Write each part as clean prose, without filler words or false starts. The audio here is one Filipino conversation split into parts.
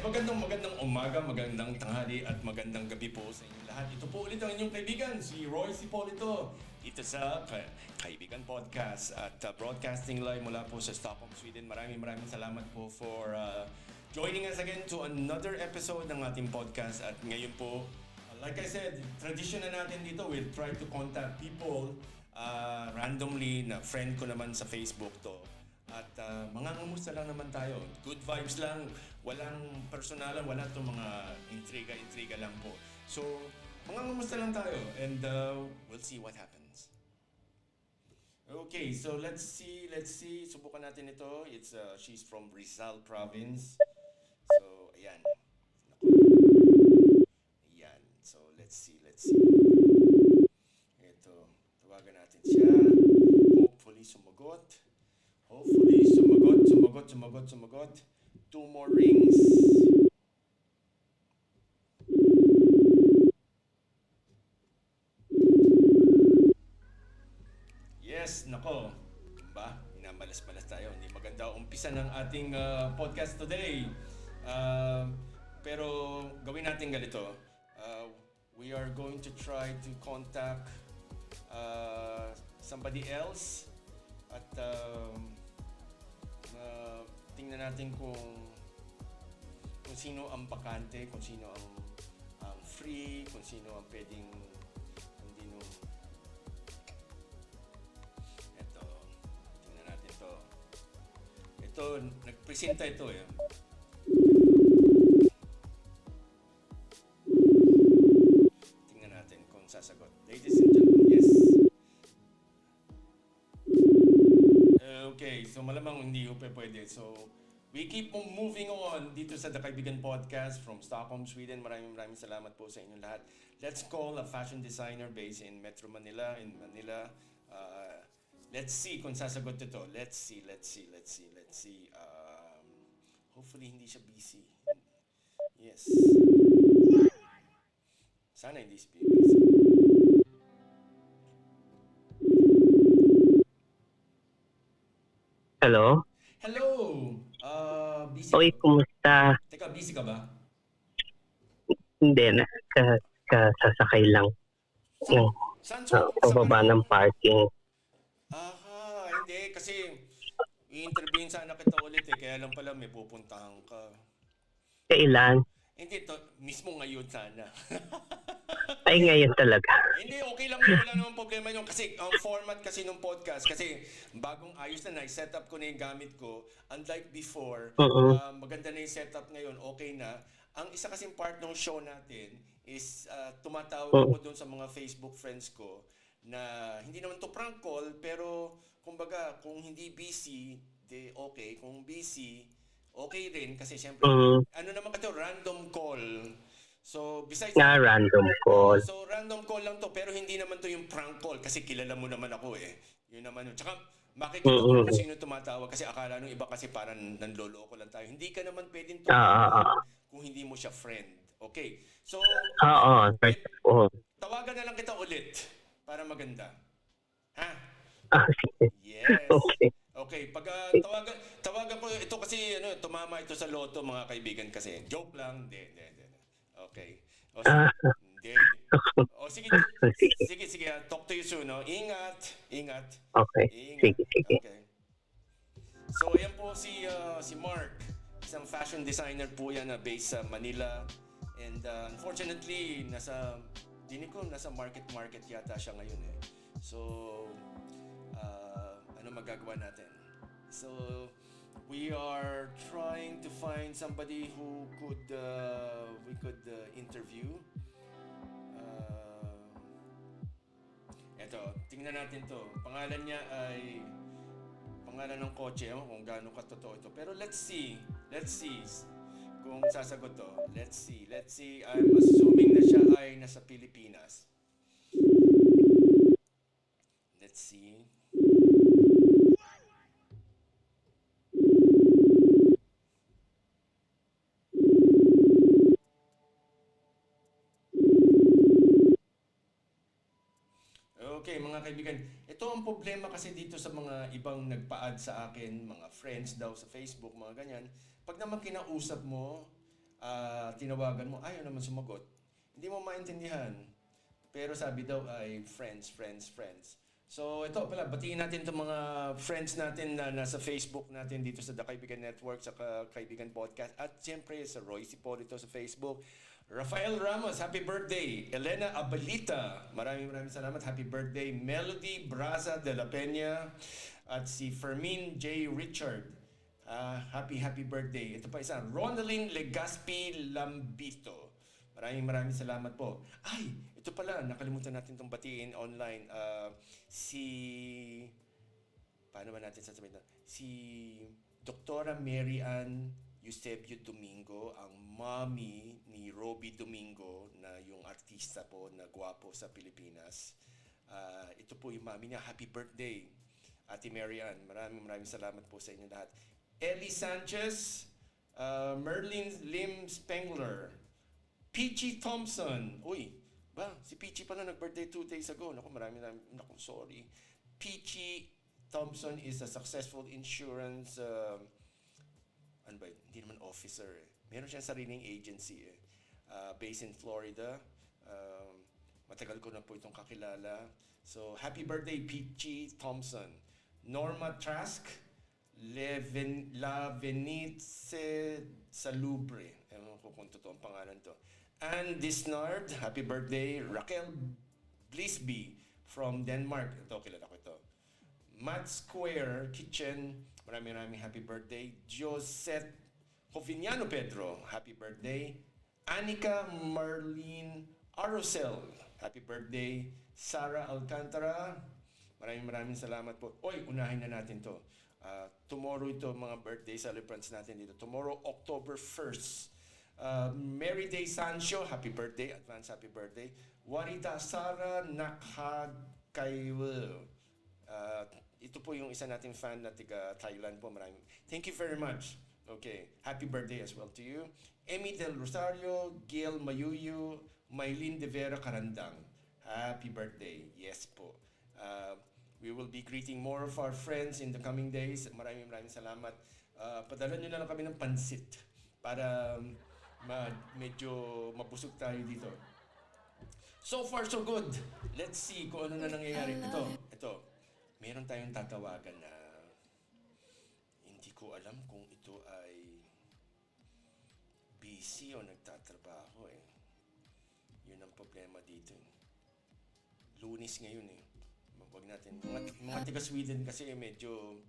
magandang umaga, magandang tanghali at magandang gabi po sa inyong lahat. Ito po ulit ang inyong kaibigan, si Royce Hipolito, dito sa Kaibigan Podcast at broadcasting live mula po sa Stockholm, Sweden. Maraming salamat po for joining us again to another episode ng ating podcast. At ngayon po, like I said, tradition na natin dito, we'll try to contact people randomly na friend ko naman sa Facebook to. At mga ngamusta lang naman tayo. Good vibes lang. Walang personalan, wala itong mga intriga lang po. So, mga ngamusta lang tayo. And we'll see what happens. Okay, so let's see. Subukan natin ito. She's from Rizal Province. So, ayan. Ayan. So, let's see. Ito, tawagan natin siya. Hopefully, sumagot. Sumagot. 2 more rings. Yes, nako. Ba, inamalas-malas tayo. Hindi maganda umpisa ng ating podcast today. Pero gawin natin ganito. We are going to try to contact somebody else. At tingnan natin kung sino ang bakante, kung sino ang free, kung sino ang pwedeng ito, tingnan natin to. Ito, nagpresenta ito eh. Tingnan natin kung sasagot. Ladies and gentlemen, yes. Okay, so malamang hindi pa pwede. So, we keep on moving on dito sa The Kaibigan Podcast from Stockholm, Sweden. Maraming salamat po sa inyong lahat. Let's call a fashion designer based in Metro Manila, let's see kung sasagot ito. Let's see. Hopefully hindi siya busy. Yes. Sana hindi siya busy. Hello? Busy Oy, ka ba? kumusta? Teka, busy ka ba? Hindi na. Kasasakay lang. Saan Pababa ng parking. Aha, hindi. Kasi i-interviewin sana kita ulit eh. Kaya lang pala may pupuntahan ka. Kailan? Hindi, mismo ngayon sana. Ay, ngayon talaga. Hindi, okay lang yun. Wala namang problema yun. Kasi ang format kasi ng podcast, kasi bagong ayos na set up ko na yung gamit ko. Unlike before, maganda na yung setup ngayon, okay na. Ang isa kasing part ng show natin is tumatawag ako doon sa mga Facebook friends ko na hindi naman to prank call, pero kumbaga kung hindi busy, de okay. Kung busy, okay rin. Kasi syempre, ano naman ito, random call. So, besides... random call. So, random call lang to, pero hindi naman to yung prank call kasi kilala mo naman ako eh. Yun naman yun. Tsaka, makikita ko kung sino tumatawag kasi akala nung iba kasi parang nanloloko lang tayo. Hindi ka naman pwedeng tumatawag kung hindi mo siya friend. Okay. So, tawagan na lang kita ulit para maganda. Ha? Yes. Okay, pag tawagan ko ito kasi tumama ito sa loto mga kaibigan kasi. Joke lang. Hindi. Okay. Sige. Talk to you soon, no? Ingat. Okay. Sige. Okay. So, ayan po si Mark. Isang fashion designer po yan na based sa Manila. And unfortunately, nasa market yata siya ngayon eh. So, ano magagawa natin? So, we are trying to find somebody who we could interview. Eto, tingnan natin to. Pangalan niya ay pangalan ng kotse, kung gaano katotoo ito. Pero let's see kung sasagot to. Let's see. I'm assuming na siya ay nasa Pilipinas. Let's see. Okay, mga kaibigan, ito ang problema kasi dito sa mga ibang nagpa-add sa akin, mga friends daw sa Facebook, mga ganyan. Pag naman kinausap mo, tinawagan mo, ayaw naman sumagot. Hindi mo maintindihan. Pero sabi daw ay friends, friends, friends. So ito pala, batiin natin itong mga friends natin na nasa Facebook natin dito sa The Kaibigan Network, sa Kaibigan Podcast. At siyempre sa Royce Hipolito sa Facebook. Rafael Ramos, happy birthday. Elena Abalita, maraming salamat. Happy birthday. Melody Braza de la Peña. At si Fermin J. Richard. Happy birthday. Ito pa isa, Ronaldine Legaspi Lambito. Maraming salamat po. Ay, ito pala, nakalimutan natin itong batiin online. Paano ba natin sasabihin ito? Si Doktora Mary Ann Eusebio Domingo, ang mommy ni Robbie Domingo, na yung artista po na gwapo sa Pilipinas. Ito po yung mommy niya. Happy birthday, Ate Mary Ann. Maraming salamat po sa inyo lahat. Ellie Sanchez, Merlin Lim Spengler, Peachy Thompson. Uy, si Peachy pala nag-birthday 2 days ago. Naku, sorry. Peachy Thompson is a successful insurance, hindi naman officer eh. Meron siyang sariling agency eh. Based in Florida. Matagal ko na po itong kakilala. So, happy birthday, Peachy Thompson. Norma Trask, La Venice Salubre. Ewan ko kung totoo ang pangalan to. Anne Disnard, happy birthday. Raquel Blisby from Denmark. Ito, kilala ko ito. Matt Square Kitchen, maraming happy birthday. Josette Covignano Pedro, happy birthday. Anika Marlene Arosel, happy birthday. Sarah Alcantara, maraming salamat po. Oy, unahin na natin to. Tomorrow ito, mga birthday celebrants natin dito. Tomorrow, October 1st. Mary Day Sancho, happy birthday, advance happy birthday. Warita Sara Nakhagkaiwo. Ito po yung isa nating fan na tiga Thailand po. Maraming. Thank you very much. Okay. Happy birthday as well to you. Emmy Del Rosario, Gail Mayuyu, Maylin De Vera Karandang. Happy birthday. Yes po. We will be greeting more of our friends in the coming days. Maraming salamat. Padala nyo na lang kami ng pansit para medyo mabusog tayo dito. So far, so good. Let's see kung ano na nangyayari. Ito. Meron tayong tatawagan na hindi ko alam kung ito ay busy o nagtatrabaho eh. Yun ang problema dito eh. Lunes ngayon eh. Wag natin. Mga taga Sweden kasi medyo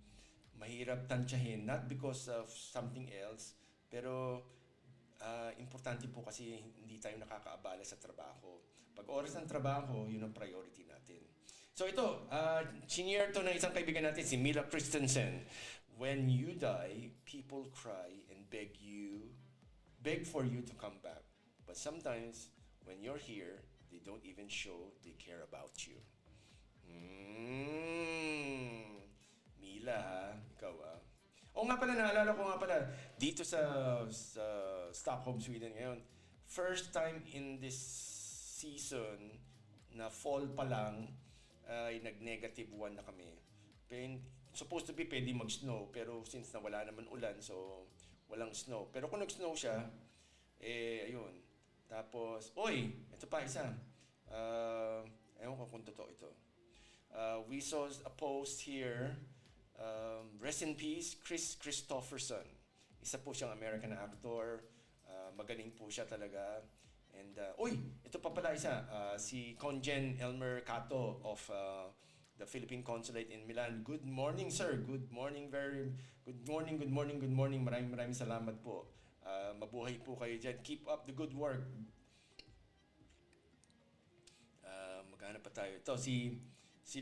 mahirap tansyahin. Not because of something else, pero importante po kasi hindi tayo nakakaabala sa trabaho. Pag oras ng trabaho, yun ang priority natin. So ito, senior to ng isang kaibigan natin, si Mila Christensen. When you die, people cry and beg for you to come back. But sometimes, when you're here, they don't even show they care about you. Mila ha, ikaw ha. O nga pala, naalala ko nga pala, dito sa Stockholm, Sweden ngayon, first time in this season na fall pa lang, ay nag-negative 1 na kami. Supposed to be pwede mag-snow, pero since nawala naman ulan, so walang snow. Pero kung nag-snow siya, ayun. Tapos, ito pa isa. Ewan ko kung totoo ito. We saw a post here, rest in peace, Chris Christopherson. Isa po siyang American actor. Magaling po siya talaga. And, ito pa pala isa, si Conjen Elmer Cato of the Philippine Consulate in Milan. Good morning, sir. Good morning. Maraming salamat po. Mabuhay po kayo dyan. Keep up the good work. Maghanap pa tayo. Ito, si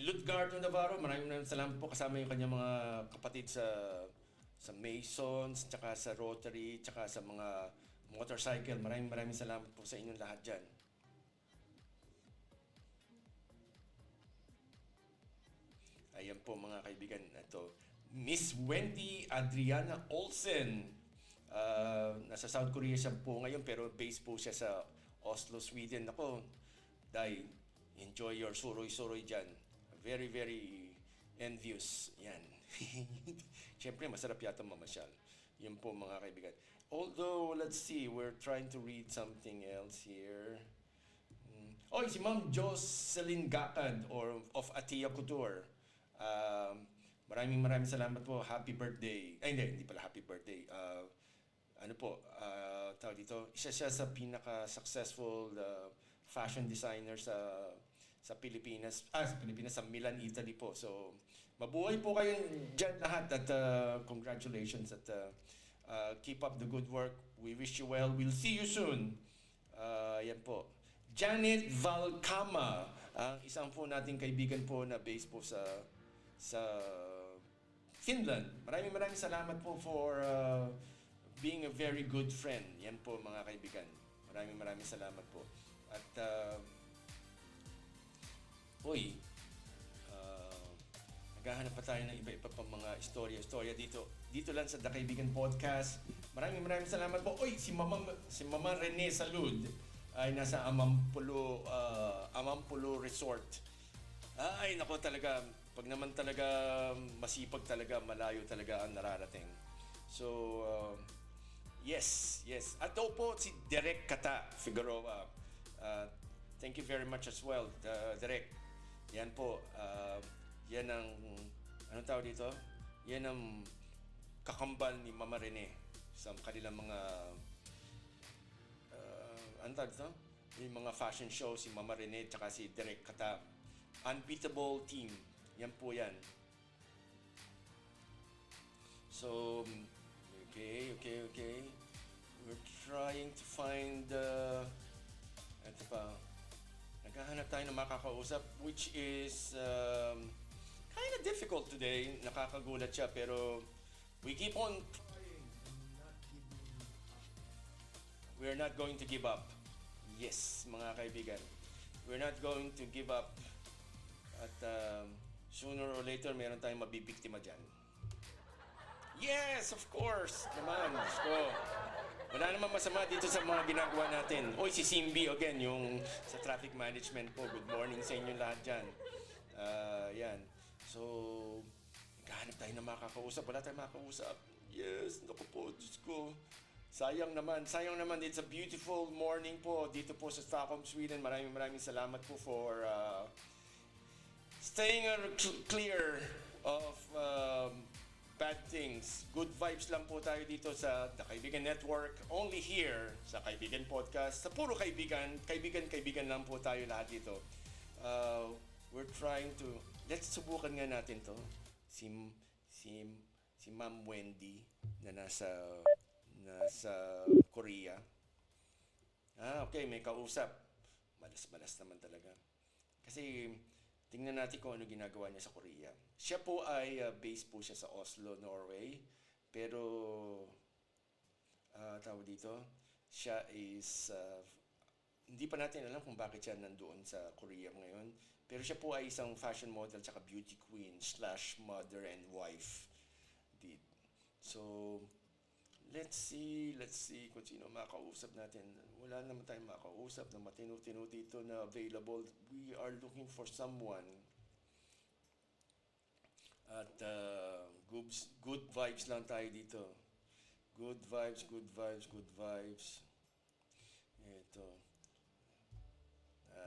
Lutgardo Navarro, maraming salamat po. Kasama yung kanyang mga kapatid sa Masons, tsaka sa Rotary, tsaka sa mga motorcycle. Maraming salamat po sa inyong lahat dyan. Ayan po mga kaibigan. Ito, Miss Wendy Adriana Olsen. Nasa South Korea siya po ngayon, pero based po siya sa Oslo, Sweden. Ako, Day, enjoy your suroy-suroy dyan. Very, very envious. Yan. Siyempre, masarap yata mamasyal. Yun po mga kaibigan. Although, let's see, we're trying to read something else here. Oy, si Ma'am Jocelyn Gakad or of Atia Couture. Maraming salamat po. Happy birthday. Ay, hindi pala happy birthday. Ano po, tawag dito, isa siya sa pinaka-successful fashion designer sa Pilipinas. Sa Pilipinas, sa Milan, Italy po. So, mabuhay po kayo dyan lahat at congratulations at keep up the good work. We wish you well. We'll see you soon. Yan po. Janet Valcama, ang isang po nating kaibigan po na based po sa Finland. Maraming salamat po for being a very good friend. Yan po mga kaibigan. Maraming salamat po. At naghahanap pa tayo ng iba-iba pang mga istorya dito lang sa The Kaibigan Podcast. Maraming salamat po. Si Mama Rene Salud ay nasa Amampulo Resort. Ay nako talaga, pag naman talaga masipag talaga, malayo talaga ang nararating. So yes. At po si Derek Kata Figueroa. Thank you very much as well, Derek. Yan po, yan ang, anong tawag dito? Yan ang kakambal ni Mama Rene sa kanilang mga, anong tawag dito? Yung mga fashion show, si Mama Rene at si Derek Kata. Unbeatable team. Yan po yan. So, okay. We're trying to find, ito pa, naghahanap tayo ng makakausap, which is kind of difficult today. Nakakagulat siya, pero we keep on trying and not giving up. We're not going to give up. Yes, mga kaibigan. We're not going to give up. At sooner or later, meron tayong mabibiktima dyan. Yes, of course. Naman, Diyos ko. Wala naman masama dito sa mga ginagawa natin. Si Simbi again, yung sa traffic management po. Good morning sa inyo lahat dyan. Yan. So, naghahanap tayo na makakausap. Wala tayong makakausap. Yes, naku po, Diyos ko. Sayang naman. It's a beautiful morning po dito po sa Stockholm, Sweden. Maraming salamat po for staying clear of bad things. Good vibes lang po tayo dito sa The Kaibigan Network. Only here sa Kaibigan Podcast. Sa puro kaibigan. Kaibigan lang po tayo lahat dito. We're trying to... Let's subukan nga natin to. Si Ma'am Wendy na nasa Korea. Okay. May kausap. Malas naman talaga. Kasi... tingnan natin kung ano ginagawa niya sa Korea. Siya po ay based po siya sa Oslo, Norway. Pero, tawag dito, siya is, hindi pa natin alam kung bakit siya nandoon sa Korea ngayon. Pero siya po ay isang fashion model tsaka beauty queen / mother and wife. So, let's see kung sino makausap natin. Wala naman tayong makausap na matino-tino dito na available. We are looking for someone. At good vibes lang tayo dito. Good vibes. Ito.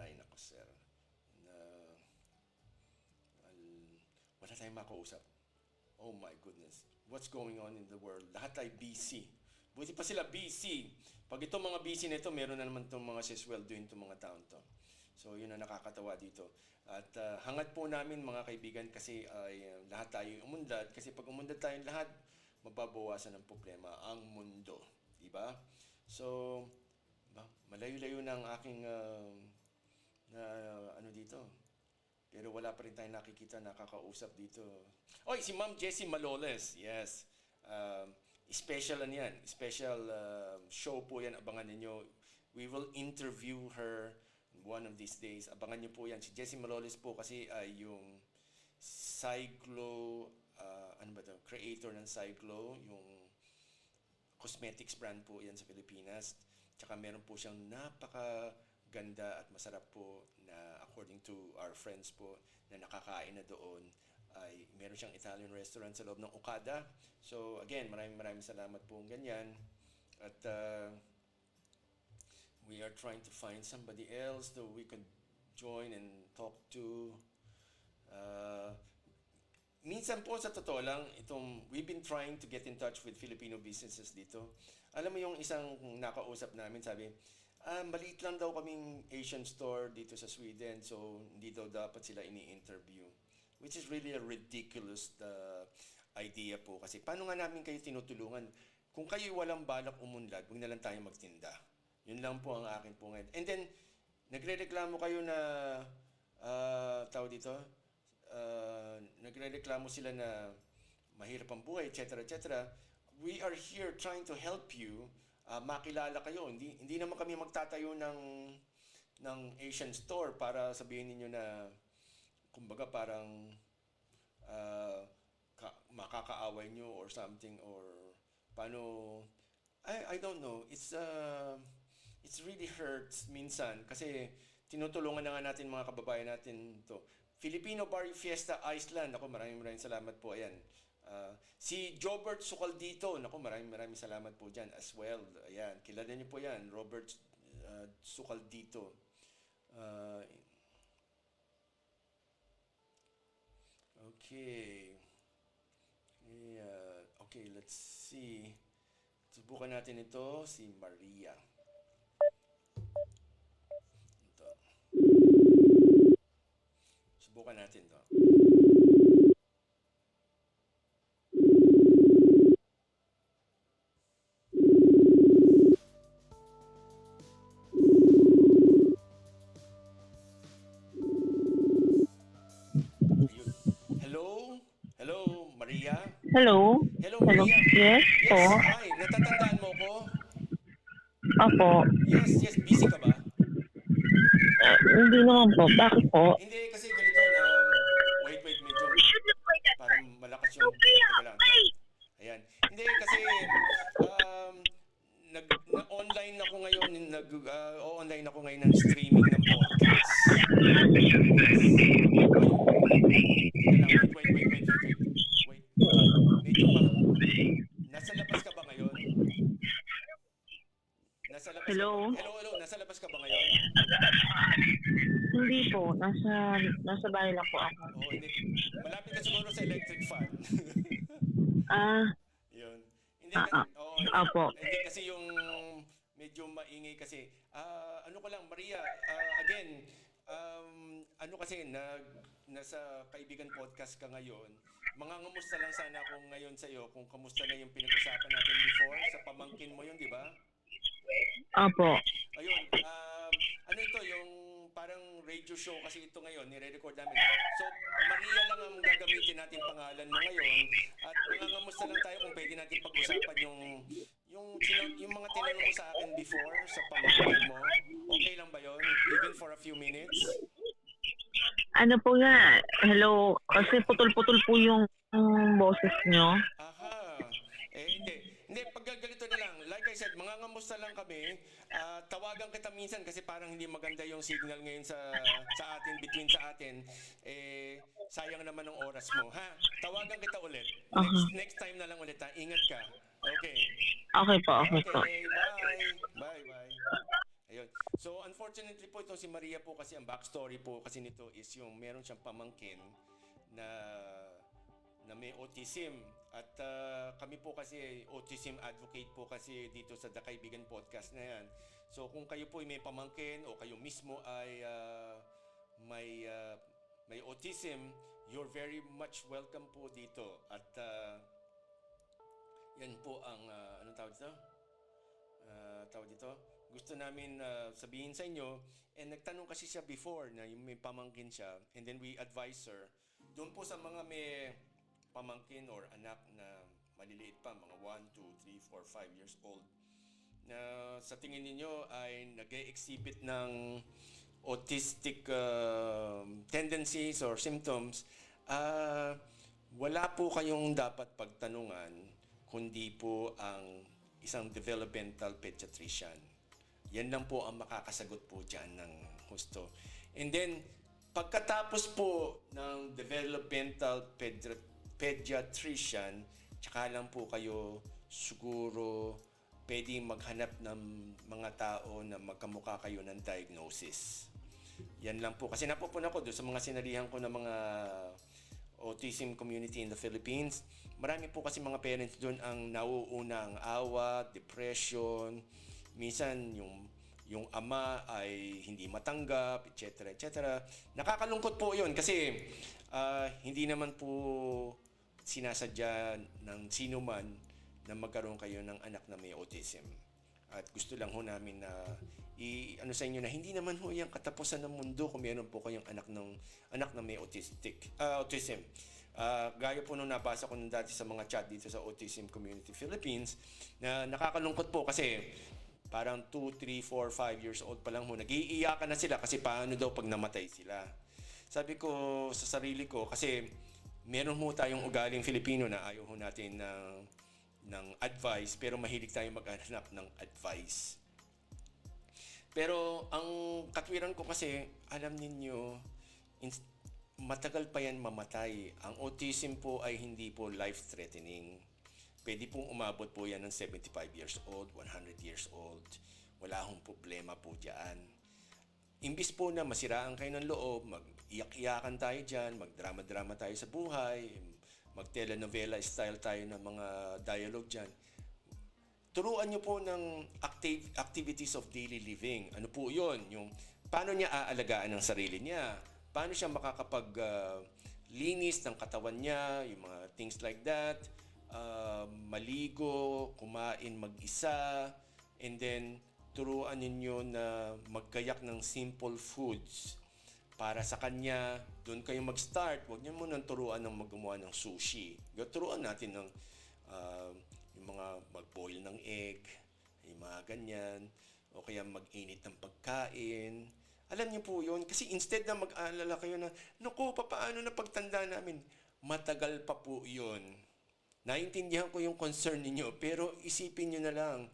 Ay, naku sir. Wala tayong makausap. Oh my goodness. What's going on in the world? Lahat ay busy. Buti pa sila busy. Pag itong mga busy na ito, meron na naman itong mga sisweldoin itong mga taon to. So, yun ang nakakatawa dito. At hangad po namin mga kaibigan kasi lahat tayo umunlad. Kasi pag umunlad tayong lahat, mababawasan ng problema ang mundo. Diba? So, malayo-layo na ang aking dito. Pero wala pa rin tayong nakikita, nakakausap dito. Si Ma'am Jessie Maloles. Yes. Special yan. Special show po yan. Abangan ninyo. We will interview her one of these days. Abangan niyo po yan. Si Jessie Maloles po kasi ay yung Siglo, creator ng Siglo, yung cosmetics brand po yan sa Pilipinas. Tsaka meron po siyang napakaganda at masarap po na according to our friends po na nakakain na doon ay meron siyang Italian restaurant sa loob ng Okada. So again, maraming salamat po ganyan. At we are trying to find somebody else that we could join and talk to. Uh, Minsan po sa totoo lang, we've been trying to get in touch with Filipino businesses dito. Alam mo yung isang nakausap namin, sabi, maliit lang daw kaming Asian store dito sa Sweden, so hindi daw dapat sila ini-interview. Which is really a ridiculous idea po. Kasi paano nga namin kayo tinutulungan? Kung kayo walang balak umunlad, huwag na lang tayo magtinda. Yun lang po ang akin po ngayon. And then, nagre-reklamo kayo na, tawag dito, nagre-reklamo sila na mahirap ang buhay, etc. etc. We are here trying to help you makilala kayo. Hindi naman kami magtatayo ng Asian store para sabihin niyo na kumbaga parang makakaaway nyo or something or paano. I don't know. It's really hurts minsan kasi tinutulungan na nga natin mga kababayan natin to. Filipino Bar Fiesta Iceland. Ako, maraming salamat po. Ayan. Si Jobert Sucaldito. Ako, maraming salamat po dyan as well. Ayan. Kilala niyo po yan. Robert Sucaldito. Okay. Yeah. Okay, let's see. Subukan natin ito. Si Maria. Subukan natin to. Hello? Hello, Maria? Hello? Hello, Maria? Yes po. Hi. Natatandaan mo ko? Opo. Yes. Busy ka ba? Hindi naman po. Bakit po? Hindi, kasi ganito na, wait, medyo parang malakas yung, teka lang. Ayan. Hindi, kasi, online ako ngayon, online ako ngayon ng streaming ng podcast. Wait. Medyo nasa labas ka ba ngayon? Hello? Hello, nasa labas ka ba ngayon? Hindi po. Nasa bahay lang po ako. Oo, hindi. Malapit ka siguro sa electric fan. Yun. Hindi kasi, Opo. hindi kasi yung medyo maingay kasi. Ano ko lang, Maria, again, ano kasi, nasa Kaibigan Podcast ka ngayon, mangangamusta lang sana ako ngayon sa'yo kung kamusta na yung pinag-usapan natin before sa pamangkin mo yun, di ba? Opo. Ayun, ano ito, yung parang radio show kasi ito ngayon, nire-record namin. So, Maria lang ang gagamitin natin pangalan mo ngayon at mangangamusta lang tayo kung pwede natin pag-usapan yung mga tinanong mo sa akin before sa pamangkin mo. Okay lang ba yun? Even for a few minutes? Ano po nga? Hello? Kasi putol-putol po yung boses nyo. Aha. Hindi, pag ganito na lang. Like I said, mangangamusta lang kami. Tawagan kita minsan kasi parang hindi maganda yung signal ngayon sa atin, between sa atin. Sayang naman ng oras mo. Ha? Tawagan kita ulit. Next time na lang ulit ha. Ingat ka. Okay. Okay po. Okay, bye. Ayun. So, unfortunately po, itong si Maria po kasi, ang backstory po kasi nito is yung meron siyang pamangkin na may autism. At kami po kasi, autism advocate po kasi dito sa The Kaibigan Podcast na yan. So, kung kayo po ay may pamangkin o kayo mismo ay may autism, you're very much welcome po dito. At yan po ang, anong tawag dito? Gusto namin sabihin sa inyo, and nagtanong kasi siya before na yung may pamangkin siya, and then we advise her, doon po sa mga may pamangkin or anak na maliliit pa, mga 1, 2, 3, 4, 5 years old, na sa tingin ninyo ay nag-exhibit ng autistic tendencies or symptoms, wala po kayong dapat pagtanungan kundi po ang isang developmental pediatrician. Yan lang po ang makakasagot po dyan ng husto. And then, pagkatapos po ng developmental pediatrician, tsaka lang po kayo siguro pwedeng maghanap ng mga tao na magkamukha kayo ng diagnosis. Yan lang po. Kasi napupuna ko doon sa mga sinalihan ko ng mga autism community in the Philippines. Marami po kasi mga parents doon ang nauunang awa, depression, minsan yung ama ay hindi matanggap, etc. etc. Nakakalungkot po 'yon kasi hindi naman po sinasadya ng sino man na magkaroon kayo ng anak na may autism. At gusto lang ho namin na ano sa inyo na hindi naman ho yung katapusan ng mundo kung meron po kayong anak na may autism. Gaya po nung nabasa ko nung dati sa mga chat dito sa Autism Community Philippines na nakakalungkot po kasi parang 2, 3, 4, 5 years old pa lang ho, nag-iiyakan na sila kasi paano daw pag namatay sila. Sabi ko sa sarili ko, kasi meron ho tayong ugaling Filipino na ayaw ho natin ng advice, pero mahilig tayong maghanap ng advice. Pero ang katwiran ko kasi, alam ninyo, matagal pa yan mamatay. Ang autism po ay hindi po life-threatening. Pwede pong umabot po yan ng 75 years old, 100 years old. Wala akong problema po dyan. Imbis po na masiraan kayo ng loob, mag-iyak-iyakan tayo dyan, magdrama-drama tayo sa buhay, mag-telenovela style tayo ng mga dialogue dyan. Turuan nyo po ng activities of daily living. Ano po yun? Yung paano niya aalagaan ang sarili niya? Paano siya makakapag-linis ng katawan niya? Yung mga things like that. Maligo, kumain mag-isa, and then turuan ninyo na maggayak ng simple foods para sa kanya. Doon kayo mag-start. Huwag niyo muna turuan ng gumawa ng sushi. Turuan natin ng yung mga mag-boil ng egg, yung mga ganyan, o kaya mag-init ng pagkain. Alam niyo po yun, kasi instead na mag-aalala kayo na, naku, paano na pagtanda namin? Matagal pa po yun. Naintindihan ko yung concern ninyo, pero isipin nyo na lang,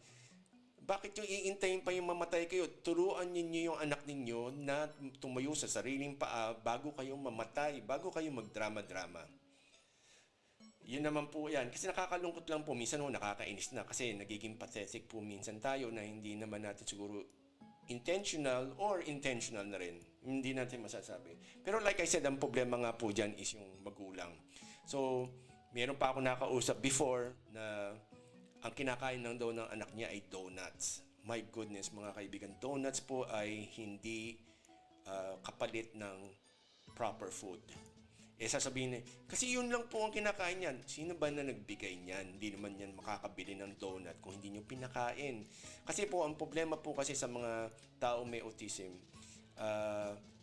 bakit yung iintayin pa yung mamatay kayo? Turuan ninyo yung anak ninyo na tumayo sa sariling paa bago kayong mamatay, bago kayo magdrama-drama. Yun naman po yan. Kasi nakakalungkot lang po, minsan nakakainis na kasi nagiging pathetic po minsan tayo na hindi naman natin siguro intentional or intentional na rin. Hindi natin masasabi. Pero like I said, ang problema nga po dyan is yung magulang. So, meron pa ako nakausap before na ang kinakain lang daw ng anak niya ay donuts. My goodness, mga kaibigan, donuts po ay hindi kapalit ng proper food. Sasabihin niya, kasi yun lang po ang kinakain niyan. Sino ba na nagbigay niyan? Hindi naman yan makakabili ng donut kung hindi niyo pinakain. Kasi po, ang problema po kasi sa mga tao may autism,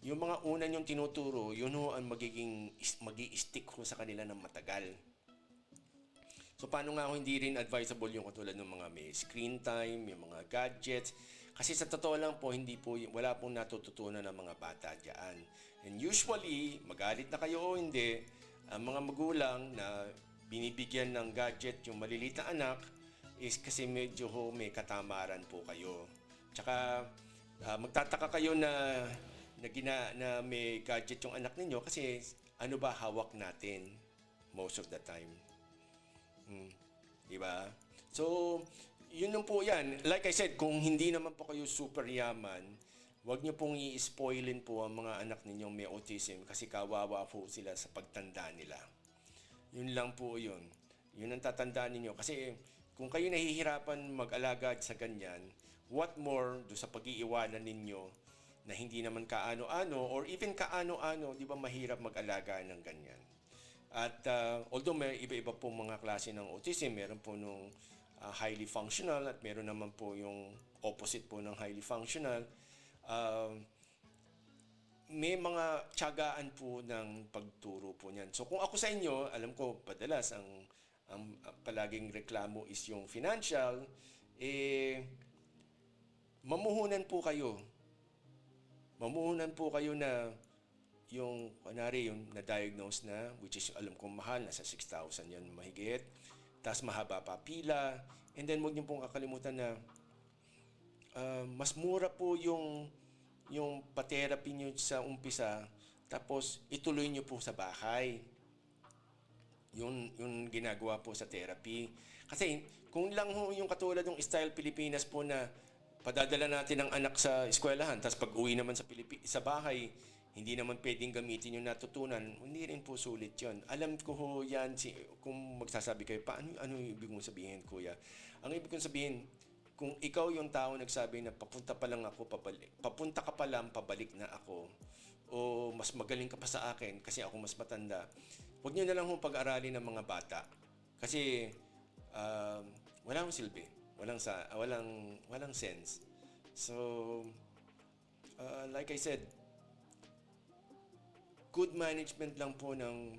yung mga una niyong tinuturo, yun ho ang magi-stick ho sa kanila ng matagal. So, paano nga hindi rin advisable yung katulad ng mga may screen time, yung mga gadgets. Kasi sa totoo lang po, wala pong natututunan ng mga bata dyan. And usually, magalit na kayo o hindi, ang mga magulang na binibigyan ng gadget yung maliliit na anak is kasi medyo may katamaran po kayo. Tsaka, magtataka kayo na may gadget yung anak ninyo kasi ano ba hawak natin most of the time. Diba? So, yun lang po yan. Like I said, kung hindi naman po kayo super yaman, huwag niyo pong i-spoilin po ang mga anak ninyong may autism kasi kawawa po sila sa pagtanda nila. Yun lang po yun. Yun ang tatandaan ninyo. Kasi kung kayo nahihirapan mag-alaga sa ganyan, what more do sa pag-iiwanan ninyo na hindi naman kaano-ano or even kaano-ano, di ba mahirap mag-alaga ng ganyan. At although may iba-iba po mga klase ng autism, meron po nung highly functional at meron naman po yung opposite po ng highly functional. May mga tiyagaan po ng pagturo po niyan. So kung ako sa inyo, alam ko padalas ang palaging reklamo is yung financial, mamuhunan po kayo. Mamuhunan po kayo na yung na-diagnose na, which is alam kong mahal, nasa 6,000 yan mahigit. Tapos mahaba pa pila. And then huwag niyo pong kakalimutan na mas mura po yung pa-therapy niyo sa umpisa, tapos ituloy niyo po sa bahay. yung ginagawa po sa therapy. Kasi kung lang ho yung katulad ng style Pilipinas po na padadala natin ang anak sa eskwelahan, tapos pag uwi naman sa bahay, hindi naman pwedeng gamitin yung natutunan, hindi rin po sulit yun. Alam ko ho yan, kung magsasabi kayo, ano yung ibig mong sabihin, kuya? Ang ibig kong sabihin, kung ikaw yung tao nagsabi na papunta pa lang ako, papunta ka pa lang, pabalik na ako, o mas magaling ka pa sa akin kasi ako mas matanda, huwag nyo na lang hong pag-aralin ng mga bata. Kasi walang silbi, walang sense. So, like I said, good management lang po ng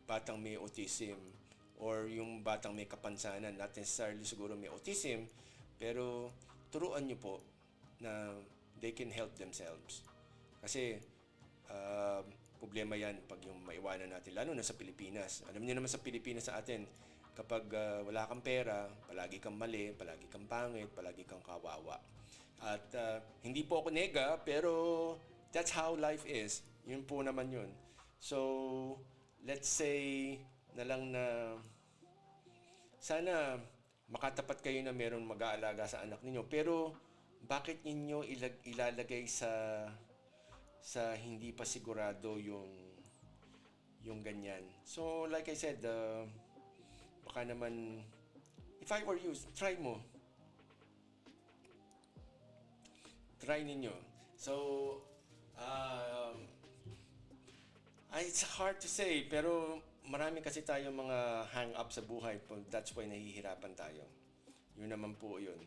batang may autism or yung batang may kapansanan, not necessarily siguro may autism, pero turuan nyo po na they can help themselves. Kasi problema yan pag yung maiwanan natin, lalo na sa Pilipinas. Alam niyo naman sa Pilipinas sa atin, kapag wala kang pera, palagi kang mali, palagi kang pangit, palagi kang kawawa. At hindi po ako nega, pero that's how life is. Yun po naman yun. So, let's say na lang na sana makatapat kayo na meron mag-aalaga sa anak ninyo. Pero, bakit ninyo ilalagay sa hindi pa sigurado yung ganyan? So, like I said, baka naman, if I were you, try mo. Try ninyo. So, it's hard to say, pero marami kasi tayong mga hang-up sa buhay. That's why nahihirapan tayo. Yun naman po yun.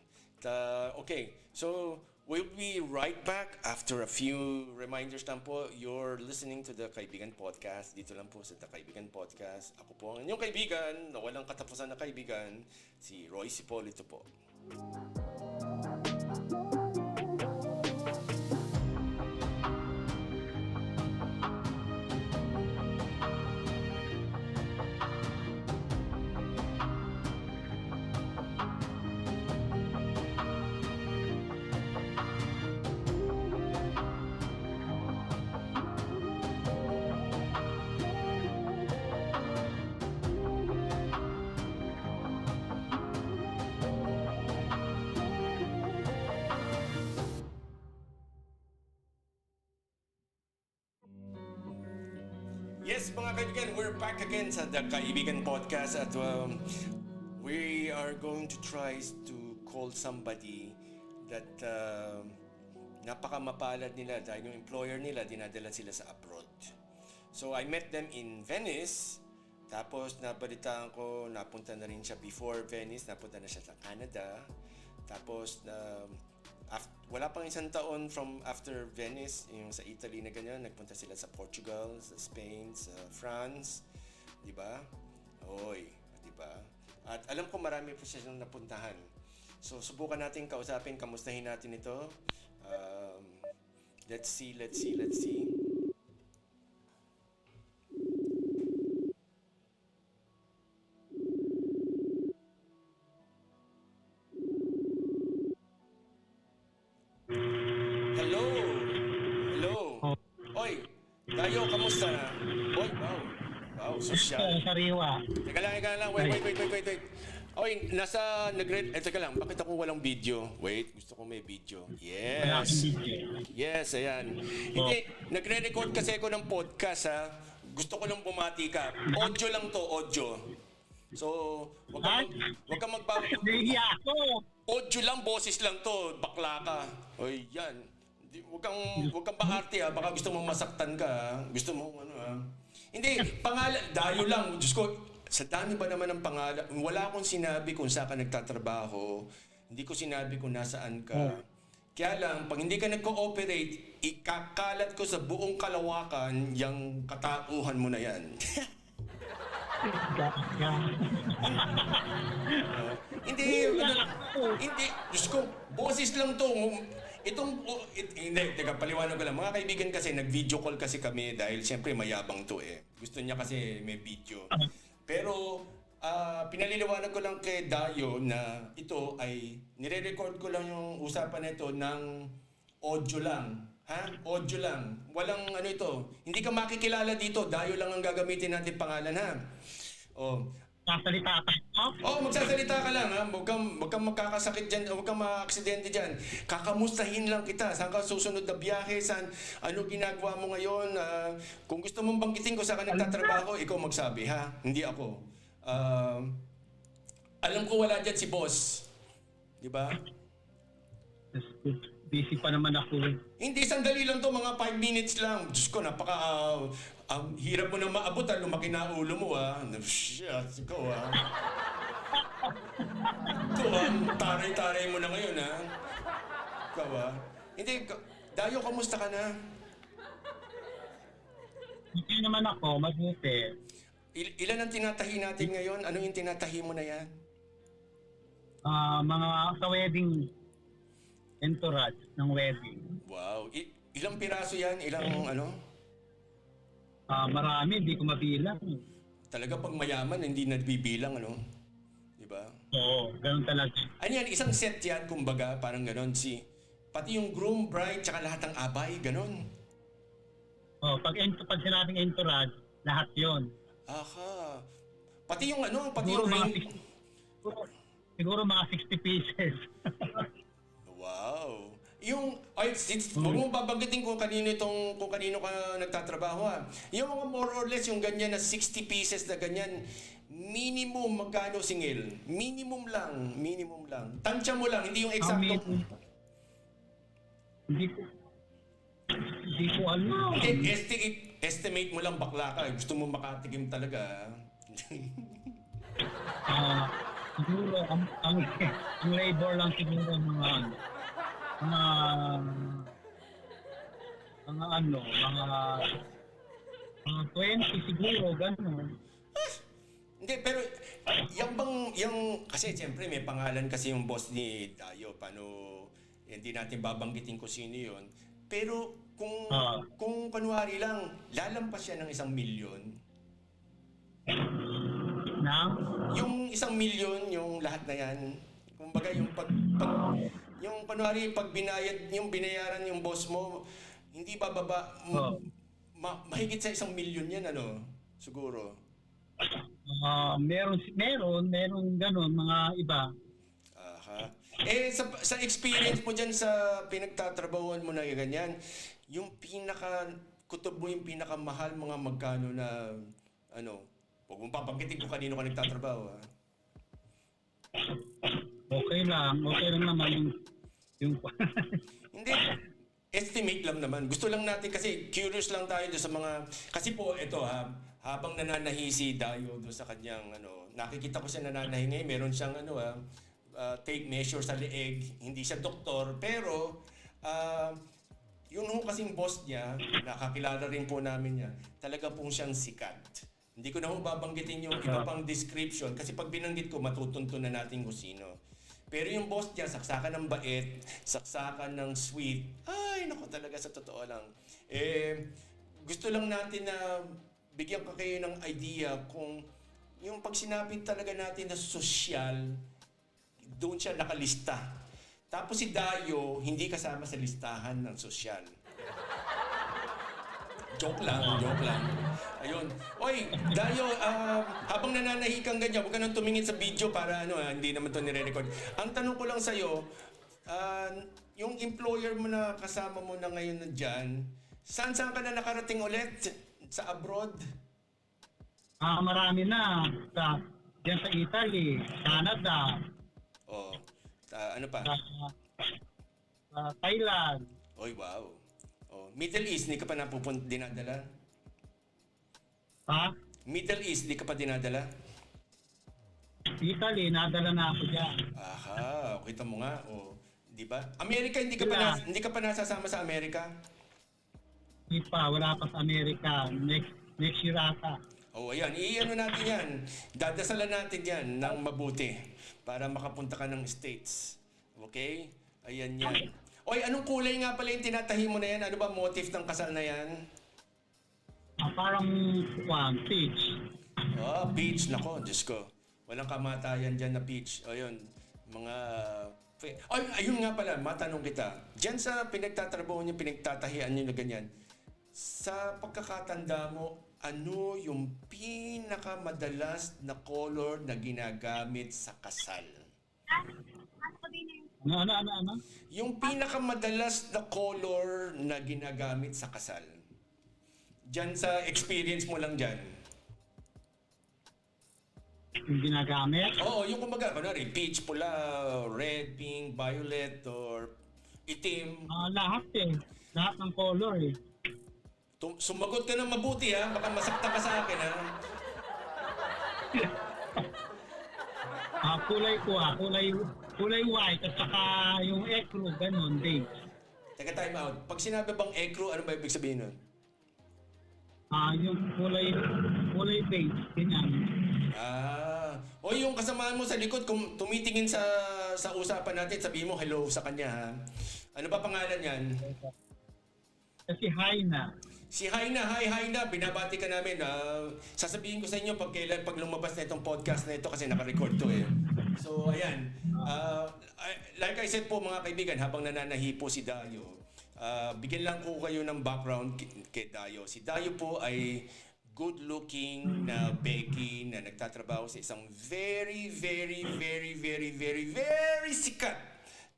Okay, so we'll be right back after a few reminders lang po. You're listening to the Kaibigan Podcast. Dito lang po sa The Kaibigan Podcast. Ako po ang inyong kaibigan, na walang katapusan na kaibigan, si Roy Sipolito po. Yes, mga kaibigan, we're back again sa The Kaibigan Podcast at we are going to try to call somebody that napakamapalad nila dahil yung employer nila dinadala sila sa abroad. So I met them in Venice, tapos nabalitaan ko, napunta na rin siya before Venice, napunta na siya sa Canada, tapos wala pang isang taon from after Venice, yung sa Italy na ganyan, nagpunta sila sa Portugal, sa Spain, sa France, di ba? Oy, di ba? At alam ko marami pa siya napuntahan. So subukan natin kausapin, kamustahin natin ito. Let's see. Dayo, kamusta na? Boy, wow, sosyal. Sariwa. Teka lang, wait. Oy, teka lang, bakit ako walang video? Wait, gusto ko may video. Yes, ayan. Hindi, nagre-record kasi ako ng podcast, ha. Gusto ko lang bumati ka. Audio lang to, audio. So, wag kang Hindi ako. Audio lang, boses lang to, bakla ka. Oy, yan. Huwag kang baharte ha, baka gusto mong masaktan ka ha. Gusto mong ano ha. Hindi, pangalan, dayo lang. Diyos ko, sa dami ba naman ng pangalan? Wala akong sinabi kung saan ka nagtatrabaho. Hindi ko sinabi kung nasaan ka. Kaya lang, pag hindi ka nag-cooperate, ikakalat ko sa buong kalawakan yung katauhan mo na yan. Hindi, Diyos ko, boses lang to. Hindi, teka, paliwanag ko lang. Mga kaibigan kasi, nag-video call kasi kami dahil siyempre mayabang to eh. Gusto niya kasi may video. Pero, pinaliliwanag ko lang kay Dayo na ito ay, nire-record ko lang yung usapan nito ng audio lang. Ha? Audio lang. Walang ano ito. Hindi ka makikilala dito. Dayo lang ang gagamitin natin pangalan, ha? Oh. Sasalita ka. Oh, magsasalita ka lang, ha? Huwag kang magkakasakit dyan, huwag kang maka-aksidente dyan. Kakamustahin lang kita. Saan ka susunod na biyahe? Saan, ano ginagawa mo ngayon? Kung gusto mong banggitin ko saan ka nagtatrabaho, ikaw magsabi, ha? Hindi ako. Alam ko wala dyan si boss. Di ba? Busy pa naman ako. Hindi, sandali lang to, mga 5 minutes lang. Diyos ko, napaka... hirap mo na maabot, lumaki na ulo mo, ha? Shit, ikaw, ha? Ikaw, ha? Taray-taray mo na ngayon, ha? Ikaw, ha? Hindi, Dayo, kamusta ka na? Hindi naman ako, mabuti. Ilan ang tinatahi natin ngayon? Ano yung tinatahi mo na yan? Mga sa wedding entourage ng wedding. Wow. Ilang piraso yan? Ilang ano? Marami, hindi ko mabilang. Talaga pag mayaman, hindi nabibilang, ano? Di ba? Oo, ganun talaga. Ano yan? Isang set yan, kumbaga, parang ganon. Pati yung groom, bride, tsaka lahat ng abay, ganon. Pag sinabing entourage, lahat yon. Aha. Pati yung ano, pati Siguro yung mga ring. Siguro mga 60 pieces. Wow. Huwag mo babanggitin kung kanino ka nagtatrabaho, ha. Yung mga more or less, yung ganyan na 60 pieces na ganyan, minimum magkano singil? Minimum lang. Tansya mo lang, hindi yung eksakto. Hindi ko alam. Estimate mo lang, bakla ka. Gusto mo makatikim talaga. Siguro, ang labor lang siguro mga 20 siguro, gano'n. Hindi, pero kasi siyempre may pangalan kasi yung boss ni Dayo. Paano, hindi natin babanggitin kung sino yun. Pero kung kunwari lang, lalampas siya ng 1 milyon. Na? Yung 1 milyon, yung lahat na yan, kumbaga yung yung kunwari pag binayaran yung boss mo, hindi bababa, mahigit sa 1 milyon yan, ano, siguro. Meron ganun, mga iba. Aha. Sa experience mo dyan sa pinagtatrabahuan mo na ganyan, yung kutob mo yung pinakamahal, mga magkano na, ano, huwag mong papanggitin kung kanino ka nagtatrabaho, ha? Okay lang naman yung Hindi, estimate lang naman. Gusto lang natin kasi curious lang tayo doon sa mga... Kasi po, ito ha, habang nananahi si Dayo doon sa kanyang, nakikita ko siya nananahi ngayon, meron siyang, take measure sa leeg. Hindi siya doktor, pero yun ho kasing boss niya, nakakilala rin po namin niya, talaga pong siyang sikat. Hindi ko na ho babanggitin yung iba pang description kasi pag binanggit ko, matutunto na natin kung sino. Pero yung boss niya, saksakan ng bait, saksakan ng sweet. Ay, naku talaga sa totoo lang. Gusto lang natin na bigyan ka kayo ng idea kung yung pag sinabi talaga natin na sosyal, doon siya nakalista. Tapos si Dayo, hindi kasama sa listahan ng sosyal. Joke lang. Ayun. Oy, Dayo, habang nananahi kang ganyan, huwag ka nang tumingin sa video para hindi naman ito nire-record. Ang tanong ko lang sa'yo, yung employer mo na kasama mo na ngayon na dyan, saan ka na nakarating ulit? Sa abroad? Marami na. Diyan sa Italy, Canada. Oh, ano pa? Thailand. Oy, wow. Oh, Middle East, hindi ka pa dinadala? Ha? Middle East, hindi ka pa dinadala? Italy, nadala na ako dyan. Aha, kita mo nga. Oh, di ba? Amerika, hindi ka pa nasasama sa Amerika? Hindi pa, wala pa sa Amerika. Next year ata. Oh, ayan. Iano natin yan. Dadasalan natin yan ng mabuti para makapunta ka ng States. Okay? Ayan yan. Oy, anong kulay nga pala yung tinatahi mo na yan? Ano ba motif ng kasal na yan? Parang peach. Peach. Nako, Diyos ko. Walang kamatayan dyan na peach. O yun, mga Ay, ayun nga pala, matanong kita. Diyan sa pinagtatrabaho niyo, pinagtatahian niyo na ganyan, sa pagkakatanda mo, ano yung pinakamadalas na color na ginagamit sa kasal? Ano? Yung pinakamadalas na color na ginagamit sa kasal. Diyan sa experience mo lang dyan. Yung ginagamit? Oo, yung kumbaga, kunwari, peach, pula, red, pink, violet, or itim. Lahat eh. Lahat ng color eh. Sumagot ka ng mabuti ha, baka masakta ka sa akin ha. Kulay ko kulay white at saka yung ecru, ganun, beige. Teka, time out. Pag sinabi bang ecru, ano ba ibig sabihin nun? Yung kulay beige, ganyan. O yung kasamaan mo sa likod, kung tumitingin sa usapan natin, sabihin mo hello sa kanya ha. Ano ba pangalan yan? Kasi Haina. Si Haina, hi Haina, binabati ka namin. Sasabihin ko sa inyo pag lumabas na itong podcast na ito kasi naka-record to eh. So ayan, like I said po mga kaibigan, habang nananahi po si Dayo, bigyan lang ko kayo ng background kay Dayo. Si Dayo po ay good-looking na Becky na nagtatrabaho sa isang very sikat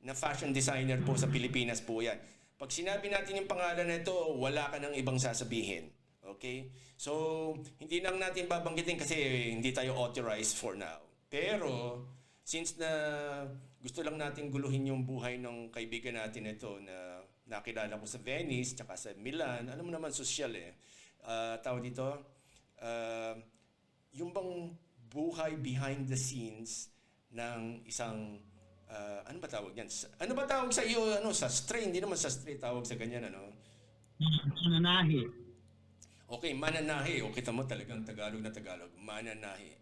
na fashion designer po sa Pilipinas po yan. Pag sinabi natin yung pangalan na ito, wala ka nang ibang sasabihin. Okay? So, hindi lang natin babanggitin kasi hindi tayo authorized for now. Pero, since na gusto lang natin guluhin yung buhay ng kaibigan natin ito na nakilala ko sa Venice, tsaka sa Milan, alam mo naman, sosyal eh. Tawag dito, yung bang buhay behind the scenes ng isang ano ba tawag yan? Ano ba tawag sa iyo? Sa stray? Hindi naman sa stray tawag sa ganyan, Mananahi. Okay, mananahi. O, kita mo talagang Tagalog na Tagalog. Mananahi.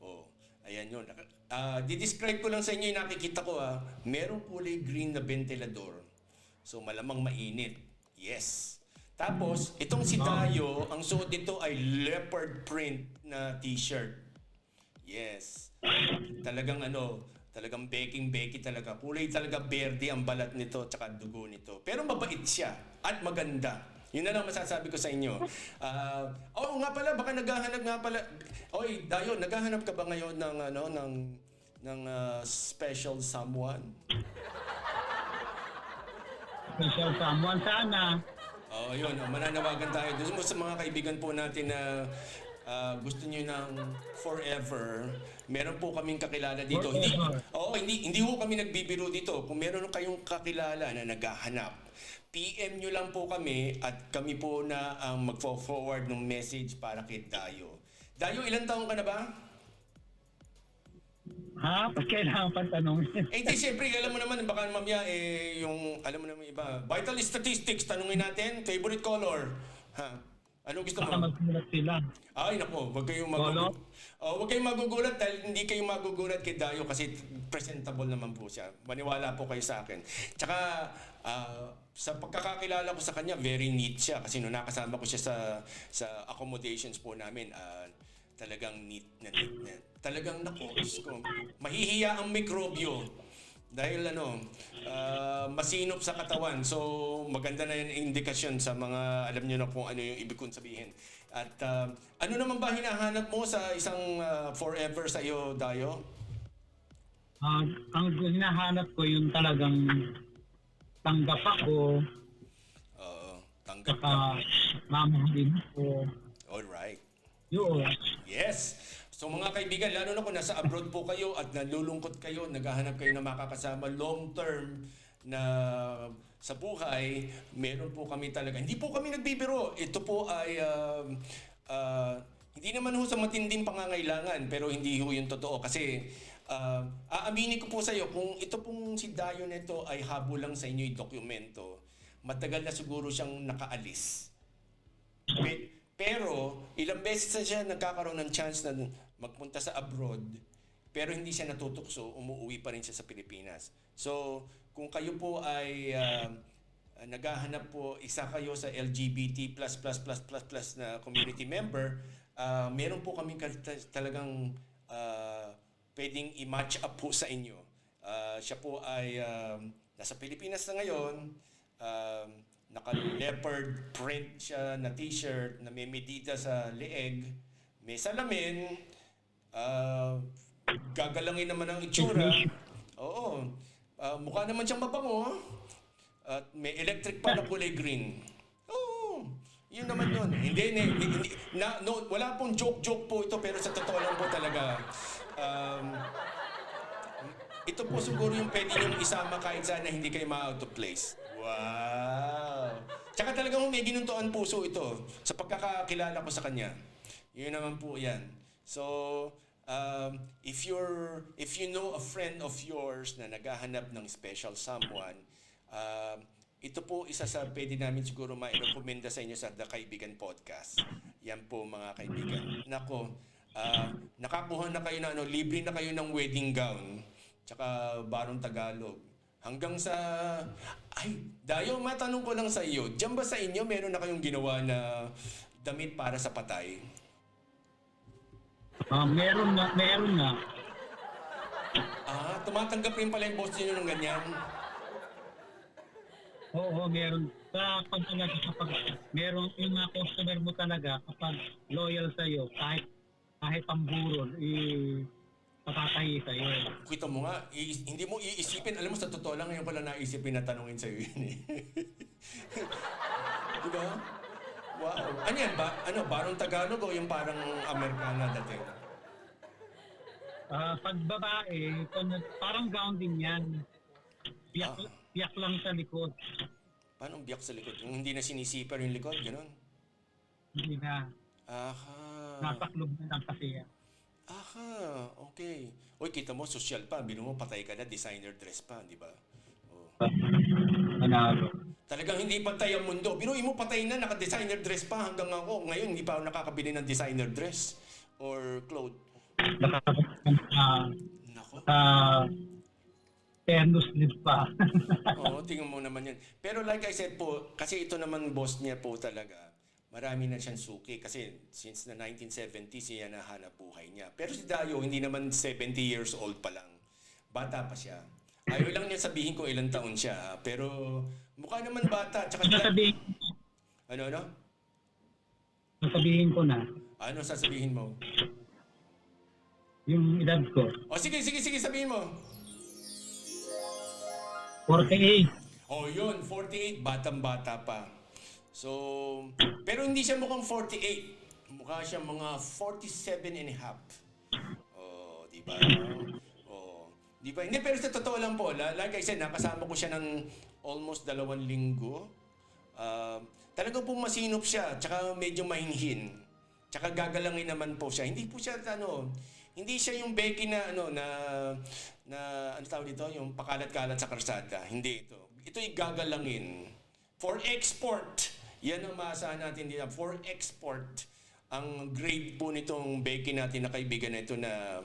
O, ayan yun. Di-describe ko lang sa inyo yung nakikita ko. Merong kulay green na ventilador. So, malamang mainit. Yes. Tapos, itong si Dayo, ang suot dito ay leopard print na t-shirt. Yes. Talagang talagang Becky talaga. Kulay talaga berde ang balat nito tsaka dugo nito. Pero mabait siya at maganda. Yun na lang masasabi ko sa inyo. Nga pala, baka naghahanap nga pala. Oy, Dayo, naghahanap ka ba ngayon ng special someone? Special someone sana. Yun. Mananawagan tayo. Doon mo sa mga kaibigan po natin na gusto niyo ng forever, meron po kaming kakilala dito. Hindi ho kami nagbibiro dito. Kung meron kayong kakilala na naghahanap, PM nyo lang po kami at kami po na ang magfo-forward ng message para kay Dayo. Dayo, ilang taong ka na ba? Kailangan pa tanongin. Hindi, siyempre, alam mo naman, baka mamaya, alam mo naman iba. Vital statistics, tanungin natin, favorite color. Anong gusto mo? Baka magsulat sila. Ay, nako, huwag kayong magugulat. Huwag kayong magugulat dahil hindi kayo magugulat kay Dayo kasi presentable naman po siya. Maniwala po kayo sa akin. Tsaka, sa pagkakakilala ko sa kanya, very neat siya kasi nung nakasama ko siya sa accommodations po namin, talagang neat na. Talagang nako, mahihiya ang mikrobyo. Dahil masinop sa katawan. So, maganda na yung indikasyon sa mga, alam nyo na kung ano yung ibig kong sabihin. At ano naman ba hinahanap mo sa isang forever sa iyo, Dayo? Ang hinahanap ko yung talagang tanggap ako. Tanggap Saka mamahalin ko. Alright. Yun. Yes. So mga kaibigan, lalo na kung nasa abroad po kayo at nalulungkot kayo, naghahanap kayo na makakasama long term na sa buhay, meron po kami talaga. Hindi po kami nagbibiro. Ito po ay hindi naman ho sa matinding pangangailangan, pero hindi ho yung totoo. Kasi aaminin ko po sa iyo, kung ito pong si Dayo nito ay habol lang sa inyo yung dokumento, matagal na siguro siyang nakaalis. Pero ilang beses na siya nagkakaroon ng chance na magpunta sa abroad, pero hindi siya natutukso, umuwi pa rin siya sa Pilipinas. So, kung kayo po ay naghahanap po, isa kayo sa LGBT+++ na community member, meron po kami talagang pwedeng i-match up po sa inyo. Siya po ay nasa Pilipinas na ngayon. Naka-leopard print siya na t-shirt na may medida sa leeg. May salamin. Gagalangin naman ang itsura. Oo. Mukha naman siyang mabango. At may electric pa na kulay green. Oo. Yun naman yun. Hindi, wala pong joke po ito, pero sa totoo lang po talaga. Ito po siguro yung pwede niyong isama kahit saan na hindi kayo ma-out of place. Wow! Tsaka talagang may ginuntuan puso ito sa pagkakakilala ko sa kanya. Yun naman po yan. So, if you know a friend of yours na naghahanap ng special someone, ito po isa sa pwede namin siguro ma-recommenda sa inyo sa The Kaibigan Podcast. Yan po mga kaibigan. Nako, nakakuha na kayo na libre na kayo ng wedding gown, tsaka barong Tagalog. Hanggang sa, Dayo, matanong ko lang sa iyo, diyan ba sa inyo meron na kayong ginawa na damit para sa patay? Meron na. Tumatanggap rin pala yung boss niyo ng ganyan? Oo, meron. Kapag meron yung mga customer mo talaga, kapag loyal sa'yo, kahit pamburol, patatahi sa'yo. Kita mo nga, hindi mo iisipin. Alam mo, sa totoo lang, ngayon ko lang naisipin na tanungin sa'yo yun eh. Diba? Wow. Ano yan ba? Barong Tagalog o yung parang Amerikana dating? Pag babae, parang gown din yan. Biyak lang sa likod. Paano biyak sa likod? Yung hindi na sinisiper yung likod, gano'n? Hindi na. Nasaklob na lang kasi yan. Okay. Uy, kita mo, social pa. Bino mo, patay ka na, designer dress pa, di ba? Manalo. Talagang hindi patay ang mundo. Binuin mo, patay na, naka-designer dress pa. Hanggang ako, ngayon, hindi pa ako nakakabili ng designer dress or clothes. Nako. Tenus din pa. Oo, tingnan mo naman yan. Pero like I said po, kasi ito naman boss niya po talaga, marami na siyang suki kasi since na 1970s siya nahanap buhay niya. Pero si Dayo, hindi naman 70 years old pa lang. Bata pa siya. Ayaw lang niya sabihin ko ilang taon siya, pero mukha naman bata. Tsaka Ano? Sasabihin ko na. Ano sasabihin mo? Yung edad ko. Sige, sabihin mo. 48. Yun, 48, batang-bata pa. So, pero hindi siya mukhang 48. Mukha siya mga 47 and a half. Di ba? Di ba? Hindi, pero sa totoo lang po, like I said, nakasama ko siya ng almost 2 linggo. Talagang po masinop siya, tsaka medyo mahinhin. Tsaka gagalangin naman po siya. Hindi po siya, hindi siya yung Becky na, ano tawag dito, yung pakalat-kalat sa karsada. Hindi ito. Ito'y gagalangin. For export. Yan ang maasahan natin dito. For export. Ang grade po nitong Becky natin na kaibigan na ito na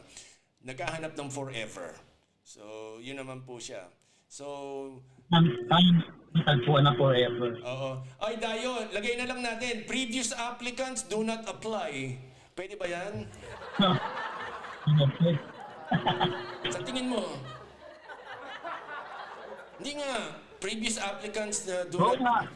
naghahanap ng forever. So, yun naman po siya. So, Tagpuan na forever. oo. Ay, Dayo, lagay na lang natin. Previous applicants do not apply. Pwede ba yan? Sa tingin mo? Hindi nga. Previous applicants na do not...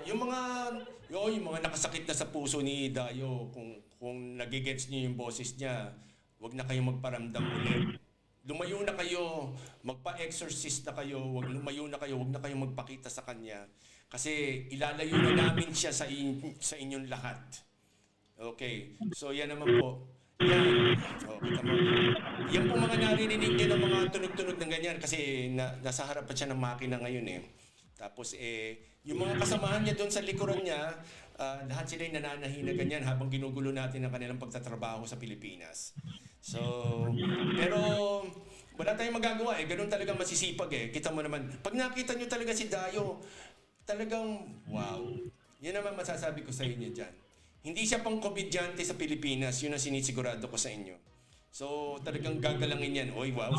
yung mga nakasakit na sa puso ni Dayo, kung nagigets niyo yung boses niya, wag na kayong magparamdam ulit. Lumayo na kayo, magpa-exorcist na kayo, wag na kayong magpakita sa kanya. Kasi ilalayo na namin siya sa inyong lahat. Okay, so yan naman po. Yan. Kita mo. Yan po mga naririnig niyo ng mga tunog-tunog ng ganyan kasi nasa harapan siya ng makina ngayon eh. Tapos yung mga kasamahan niya doon sa likuran niya, lahat sila yung nananahi na ganyan habang ginugulo natin ang kanilang pagtatrabaho sa Pilipinas. So, pero wala tayong magagawa eh. Ganun talaga masisipag eh. Kita mo naman. Pag nakita nyo talaga si Dayo, talagang wow. Yan naman masasabi ko sa inyo dyan. Hindi siya pang komedyante sa Pilipinas. Yun ang sinisigurado ko sa inyo. So, talagang gagalangin yan. Oy, wow.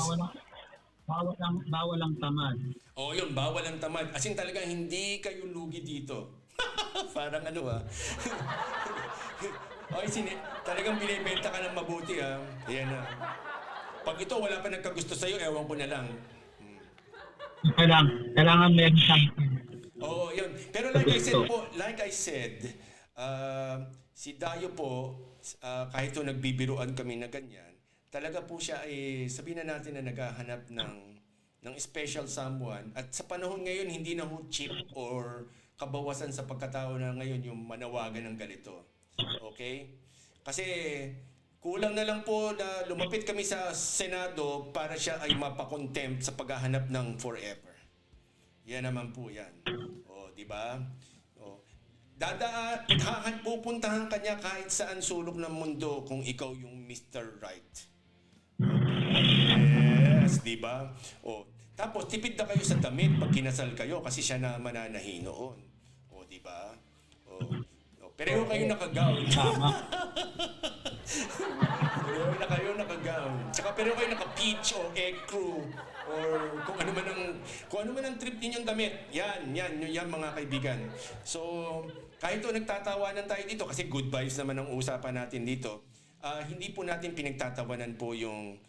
Bawal ang tamad. Yun, bawal ang tamad. As in talagang hindi kayo lugi dito. Parang talagang binibenta ka ng mabuti ha. Ayan na. Pag ito wala pa nagkagusto sa'yo, ewan ko na lang. Kailangan meron something. Oo, yun. Pero like I said, si Dayo po, kahit ito nagbibiruan kami na ganyan, talaga po siya ay sabihin na natin na naghahanap ng special someone. At sa panahon ngayon, hindi na ho cheap or kabawasan sa pagkatao na ngayon yung manawagan ng ganito. Okay? Kasi kulang na lang po na lumapit kami sa Senado para siya ay mapakontempt sa paghahanap ng forever. Yan naman po yan. O, di ba? O, pupuntahan kanya kahit saan sulok ng mundo kung ikaw yung Mr. Right. Yes, di ba? O, tapos tipid na kayo sa damit pag kinasal kayo kasi siya na mananahi noon. O, di ba? O, pero kayo naka-gown. Tama. Pero kayo naka-gown. Tsaka pero kayo naka-peach o egg crew or kung ano man ang trip ninyong damit. Yan mga kaibigan. So, kahit nagtatawanan tayo dito kasi good vibes naman ang usapan natin dito. Hindi po natin pinagtatawanan po yung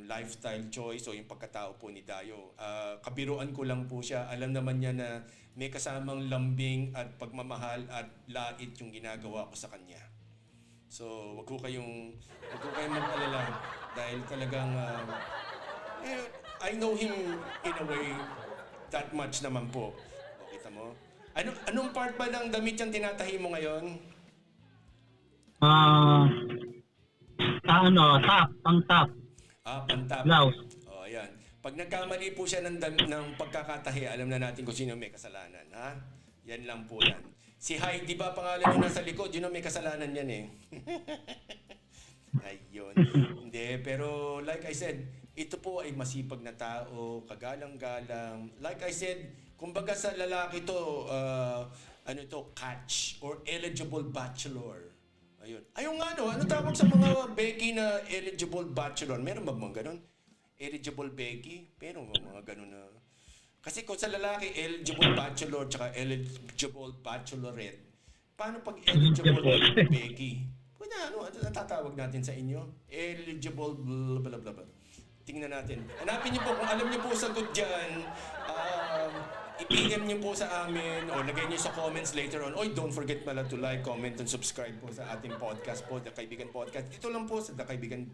lifestyle choice o yung pagkatao po ni Dayo. Kabiruan ko lang po siya. Alam naman niya na may kasamang lambing at pagmamahal at lait yung ginagawa ko sa kanya. So, wag ko kayong mag-alala dahil talagang I know him in a way that much naman po. O, kita mo? Anong part ba ng damit yung tinatahi mo ngayon? Pang-top. Pantap. Blouse. O, ayan. Pag nagkamali po siya ng pagkakatahi, alam na natin kung sino may kasalanan. Ha? Yan lang po yan. Si Heidi ba pangalan niya nasa likod? Yun ang may kasalanan yan eh. Ayun. Hindi, pero like I said, ito po ay masipag na tao, kagalang-galang. Like I said, kumbaga sa lalaki to, catch or eligible bachelor. Ayun. Ayun nga no, ano tawag sa mga Becky na eligible bachelor? Meron ba mga ganun? Eligible Becky? Meron ba mga ganun na... Kasi kung sa lalaki, eligible bachelor tsaka eligible bachelorette, paano pag eligible Becky? Ano tatawag natin sa inyo? Eligible blah blah blah blah. Tingnan natin. Hanapin niyo po kung alam niyo po sagot diyan. I-PM niyo po sa amin o lagay niyo sa comments later on. Oy, don't forget pala to like, comment, and subscribe po sa ating podcast po, The Kaibigan Podcast. Dito lang po sa The Kaibigan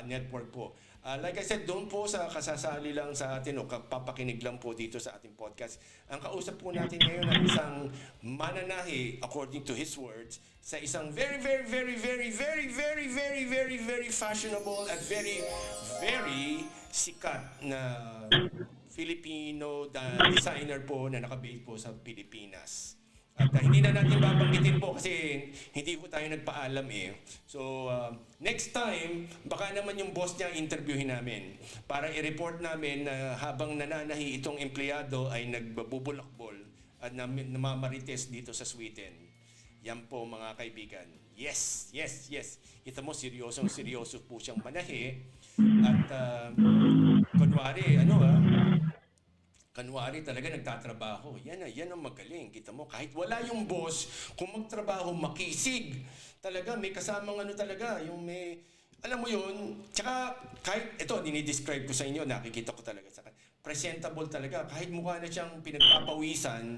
Network po. Like I said, doon po sa kasasali lang sa atin o papakinig lang po dito sa ating podcast. Ang kausap po natin ngayon ay isang mananahi, according to his words, sa isang very, very, very, very, very, very, very, very, very fashionable at very, very sikat na Filipino designer po na nakabase po sa Pilipinas. At hindi na natin babanggitin po kasi hindi po tayo nagpaalam eh. So, next time, baka naman yung boss niya interviewin namin para i-report namin na habang nananahi itong empleyado ay nagbubulakbol at namamarites dito sa Sweden. Yan po mga kaibigan. Yes. Ito mo, seryoso po siyang manahi. At kunwari talaga nagtatrabaho. Yan ang magaling. Kita mo, kahit wala yung boss, kung magtrabaho, makisig. Talaga, may kasamang talaga, yung may, alam mo yun, tsaka kahit, ito, dinidescribe ko sa inyo, nakikita ko talaga sa presentable talaga. Kahit mukha na siyang pinagpapawisan,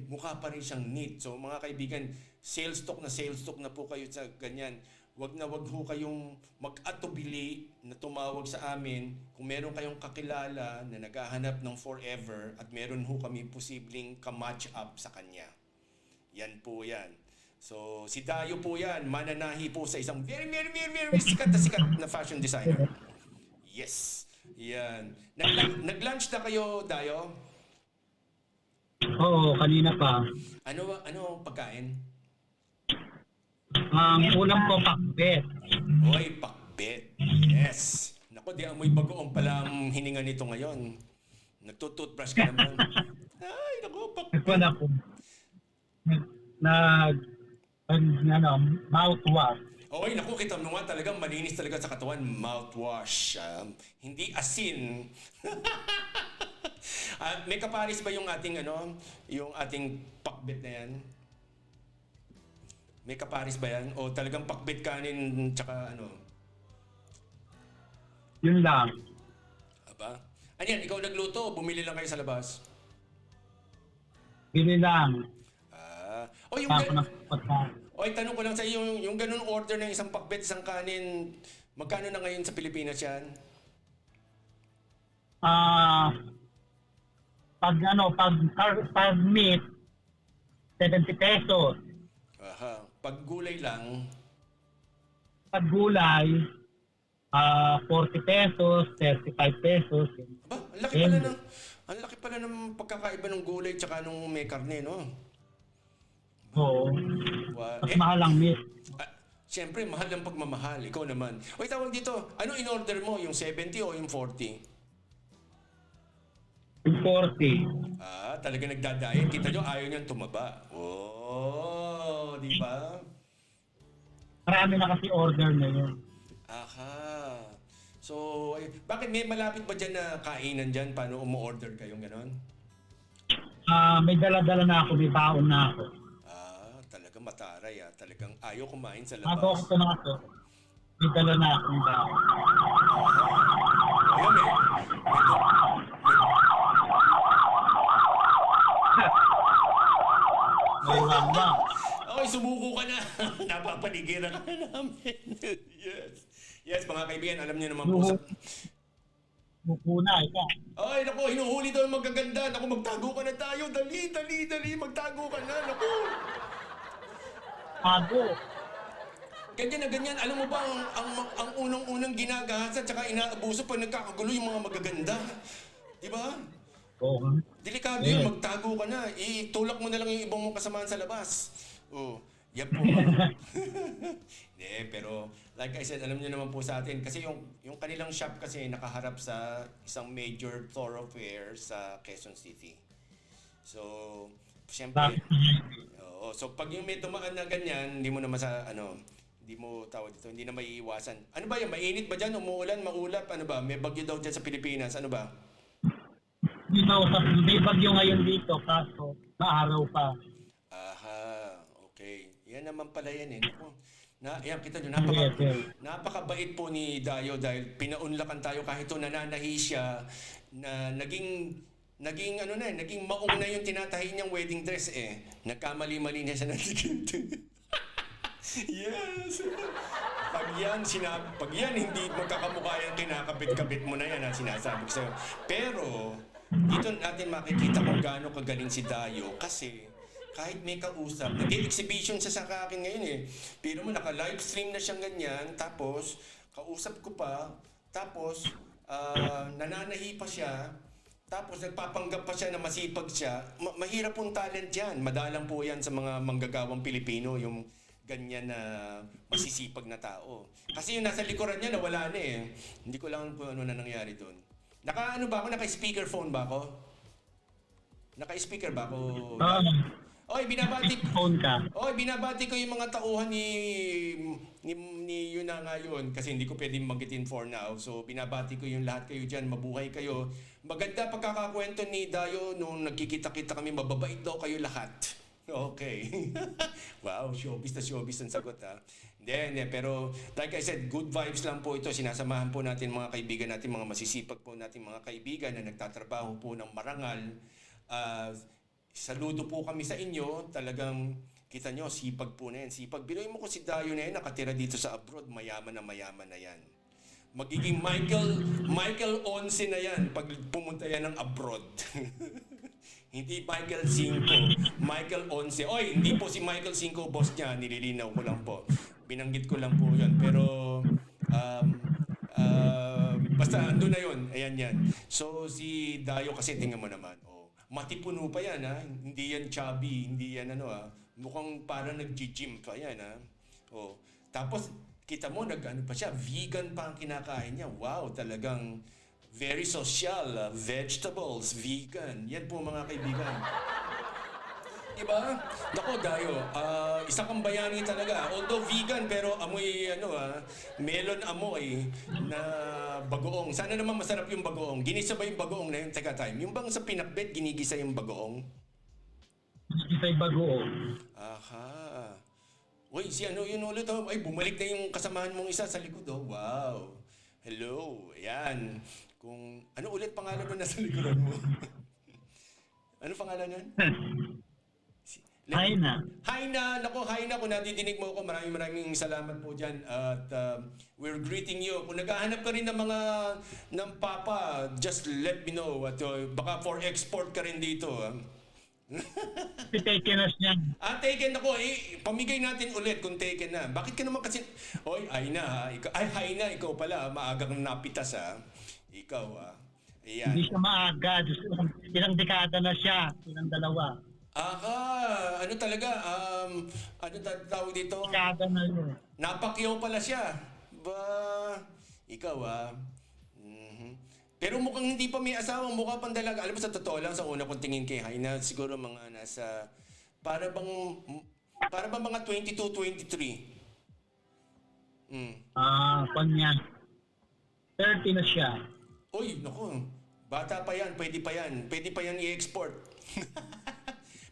mukha pa rin siyang neat. So mga kaibigan, sales talk na po kayo sa ganyan. Wag ho kayong mag-atubili na tumawag sa amin kung meron kayong kakilala na naghahanap ng forever at meron ho kami posibleng ka-match up sa kanya. Yan po yan. So, si Dayo po yan, mananahi po sa isang very, very, very, very sikat na fashion designer. Yes. Yan. Nag-lunch na kayo, Dayo? Oo, kanina pa. Ano pagkain? Ulam ko pakbet. Oy, pakbet. Yes. Naku, di amoy bagoong pala ang hininga nito ngayon. Nagtututbrush ka naman. Ay, naku, pakbet. Ito na po. Mouthwash. Oy, naku, kita mo nga talagang malinis talaga sa katawan. Mouthwash. Hindi asin. May kaparis ba yung ating yung ating pakbet na yan? May kaparis ba yan? O talagang pakbet kanin tsaka Yun lang. Aba? Ano yan, ikaw nagluto o bumili lang kayo sa labas? Bili lang. O yung Ako ng pagkain. Oy, tanong ko lang sa iyo, yung ganun order ng isang pakbet, isang kanin, magkano na ngayon sa Pilipinas yan? Pag meat, 70 pesos. Aha. Pag gulay lang, Pag gulay, 40 pesos, 35 pesos. aba, ang laki pala ng pagkakaiba ng gulay tsaka nung may karne, no? Oo. Mas Eh, mahal ang meat. siyempre, mahal ang pagmamahal. Ikaw naman. Oy, tawag dito, ano in-order mo? Yung 70 o yung 40? Yung 40. Talaga nagda-diet. Kita nyo, ayaw niyang tumaba. Oh, di ba? Marami na kasi order na yun. Aha. So, bakit may malapit ba dyan na kainan dyan? Paano umu-order kayong ganon? May dala-dala na ako, may baon na ako. Talaga mataray Talagang ayaw kumain sa Bago ako labas. pumasok, may dala na ako ng baon. Ayan, May lang. Okay, sumuko ka na. Napapaligiran ka na namin. Yes. Yes, mga kaibigan, alam niyo naman po sa... Mukuna, ika. Ay, naku, hinuhuli daw yung magaganda. Naku, magtago ka na tayo. Dali. Magtago ka na. Naku. Bago. Ganyan na ganyan. Alam mo ba, ang unang-unang ginagahasa at saka inaabuso pag nagkakagulo yung mga magaganda. Di ba? Oo. Delikado Yeah. yun, magtago ka na. Itulak mo na lang yung ibang mong kasamaan sa labas. Yan po. Hindi, pero like I said, alam niyo naman po sa atin, kasi yung kanilang shop kasi nakaharap sa isang major thoroughfare sa Quezon City. So, siyempre, so pag yung may dumaan na ganyan, hindi mo naman hindi mo tawag dito, hindi na maiiwasan. Ano ba yan? Mainit ba dyan? Umuulan? Maulap? Ano ba? May bagyo daw dyan sa Pilipinas. Ano ba? May bagyo ngayon dito, kaso maaraw pa. Aha, okay. Yan naman pala yan eh. Naku. Yan, kita nyo, napakabait po ni Dayo dahil pinaunlakan tayo kahit ito nananahi siya na naging maong na yung tinatahi niyang wedding dress eh. Nagkamali-mali na siya ng tikit. Yes! Pag yan hindi magkakamukha yung kinakabit-kabit mo na yan ang sinasabi ko sa'yo. Pero, dito natin makikita kung gaano kagaling si Dayo kasi kahit may kausap, nag-exhibition siya sa akin ngayon eh. Pero mo, naka-livestream na siyang ganyan, tapos, kausap ko pa, tapos, nananahi pa siya, tapos nagpapanggap pa siya na masipag siya. Mahirap pong talent yan. Madalang po yan sa mga manggagawang Pilipino, yung ganyan na masisipag na tao. Kasi yung nasa likuran niya, nawala na eh. Hindi ko lang po ano na nangyari doon. Naka-speakerphone ba ako? Naka-speaker ba ako? Oy, binabati ko yung mga tauhan ni yun na ngayon kasi hindi ko pwedeng magitin for now. So, binabati ko yung lahat kayo dyan. Mabuhay kayo. Maganda pagkakakwento ni Dayo nung nagkikita-kita kami. Mababait daw kayo lahat. Okay. Wow, showbiz ang sagot ha. Hindi. Pero like I said, good vibes lang po ito. Sinasamahan po natin mga kaibigan natin, mga masisipag po natin mga kaibigan na nagtatrabaho po ng marangal. Saludo po kami sa inyo. Talagang kita nyo, sipag po na yan. Sipag. Biruin mo ko si Dayo na yan, nakatira dito sa abroad. Mayaman na yan. Magiging Michael 11 na yan pag pumunta yan ng abroad. Hindi Michael 5. Michael 11. Oy, hindi po si Michael 5 boss niya. Nililinaw ko lang po. Binanggit ko lang po yun. Pero, basta ando na yun. Ayan yan. So, si Dayo kasi tingnan mo naman. Matipuno pa yan ha. Hindi yan chubby. Hindi yan mukhang parang nag-gym pa yan ha. Tapos, kita mo, pa siya. Vegan pa ang kinakain niya. Wow, talagang very social. Vegetables, vegan. Yan po mga kaibigan. Diba? Nako, Dayo, isa kang bayani talaga. Although vegan, pero amoy, melon amoy na bagoong. Sana naman masarap yung bagoong. Ginisa ba yung bagoong na yun? Teka time. Yung bang sa pinakbet, ginigisa yung bagoong? Ginigisa yung bagoong. Aha. Uy, yun ulit Ay, bumalik na yung kasamahan mong isa sa likod Wow. Hello. Ayan. Kung, ano ulit pangalan mo nasa likuran mo? Ano pangalan yan? Haina. Haina, naku Haina, kung nadidinig mo ako, maraming salamat po dyan. At we're greeting you. Kung naghahanap ka rin ng papa, just let me know. At baka for export ka rin dito. Taken us niyan. Taken ako. Pamigay natin ulit kung taken na. Bakit ka naman kasi... Hoy, Haina ha. Haina, ikaw pala. Maagang napitas ha. Ikaw ha. Ayan. Hindi siya maaga. Ilang dekada na siya. Ilang dalawa. Ano talaga, ano tawag dito? Dekada na yun. Napakyaw pala siya. Ikaw Pero mukhang hindi pa may asawang, mukha pang dalaga. Alam mo, sa totoo lang, sa una kong tingin kay Haina, siguro mga nasa, para bang mga 22, 23. Kanya. 30 na siya. Uy, naku, bata pa yan, pwede pa yan i-export.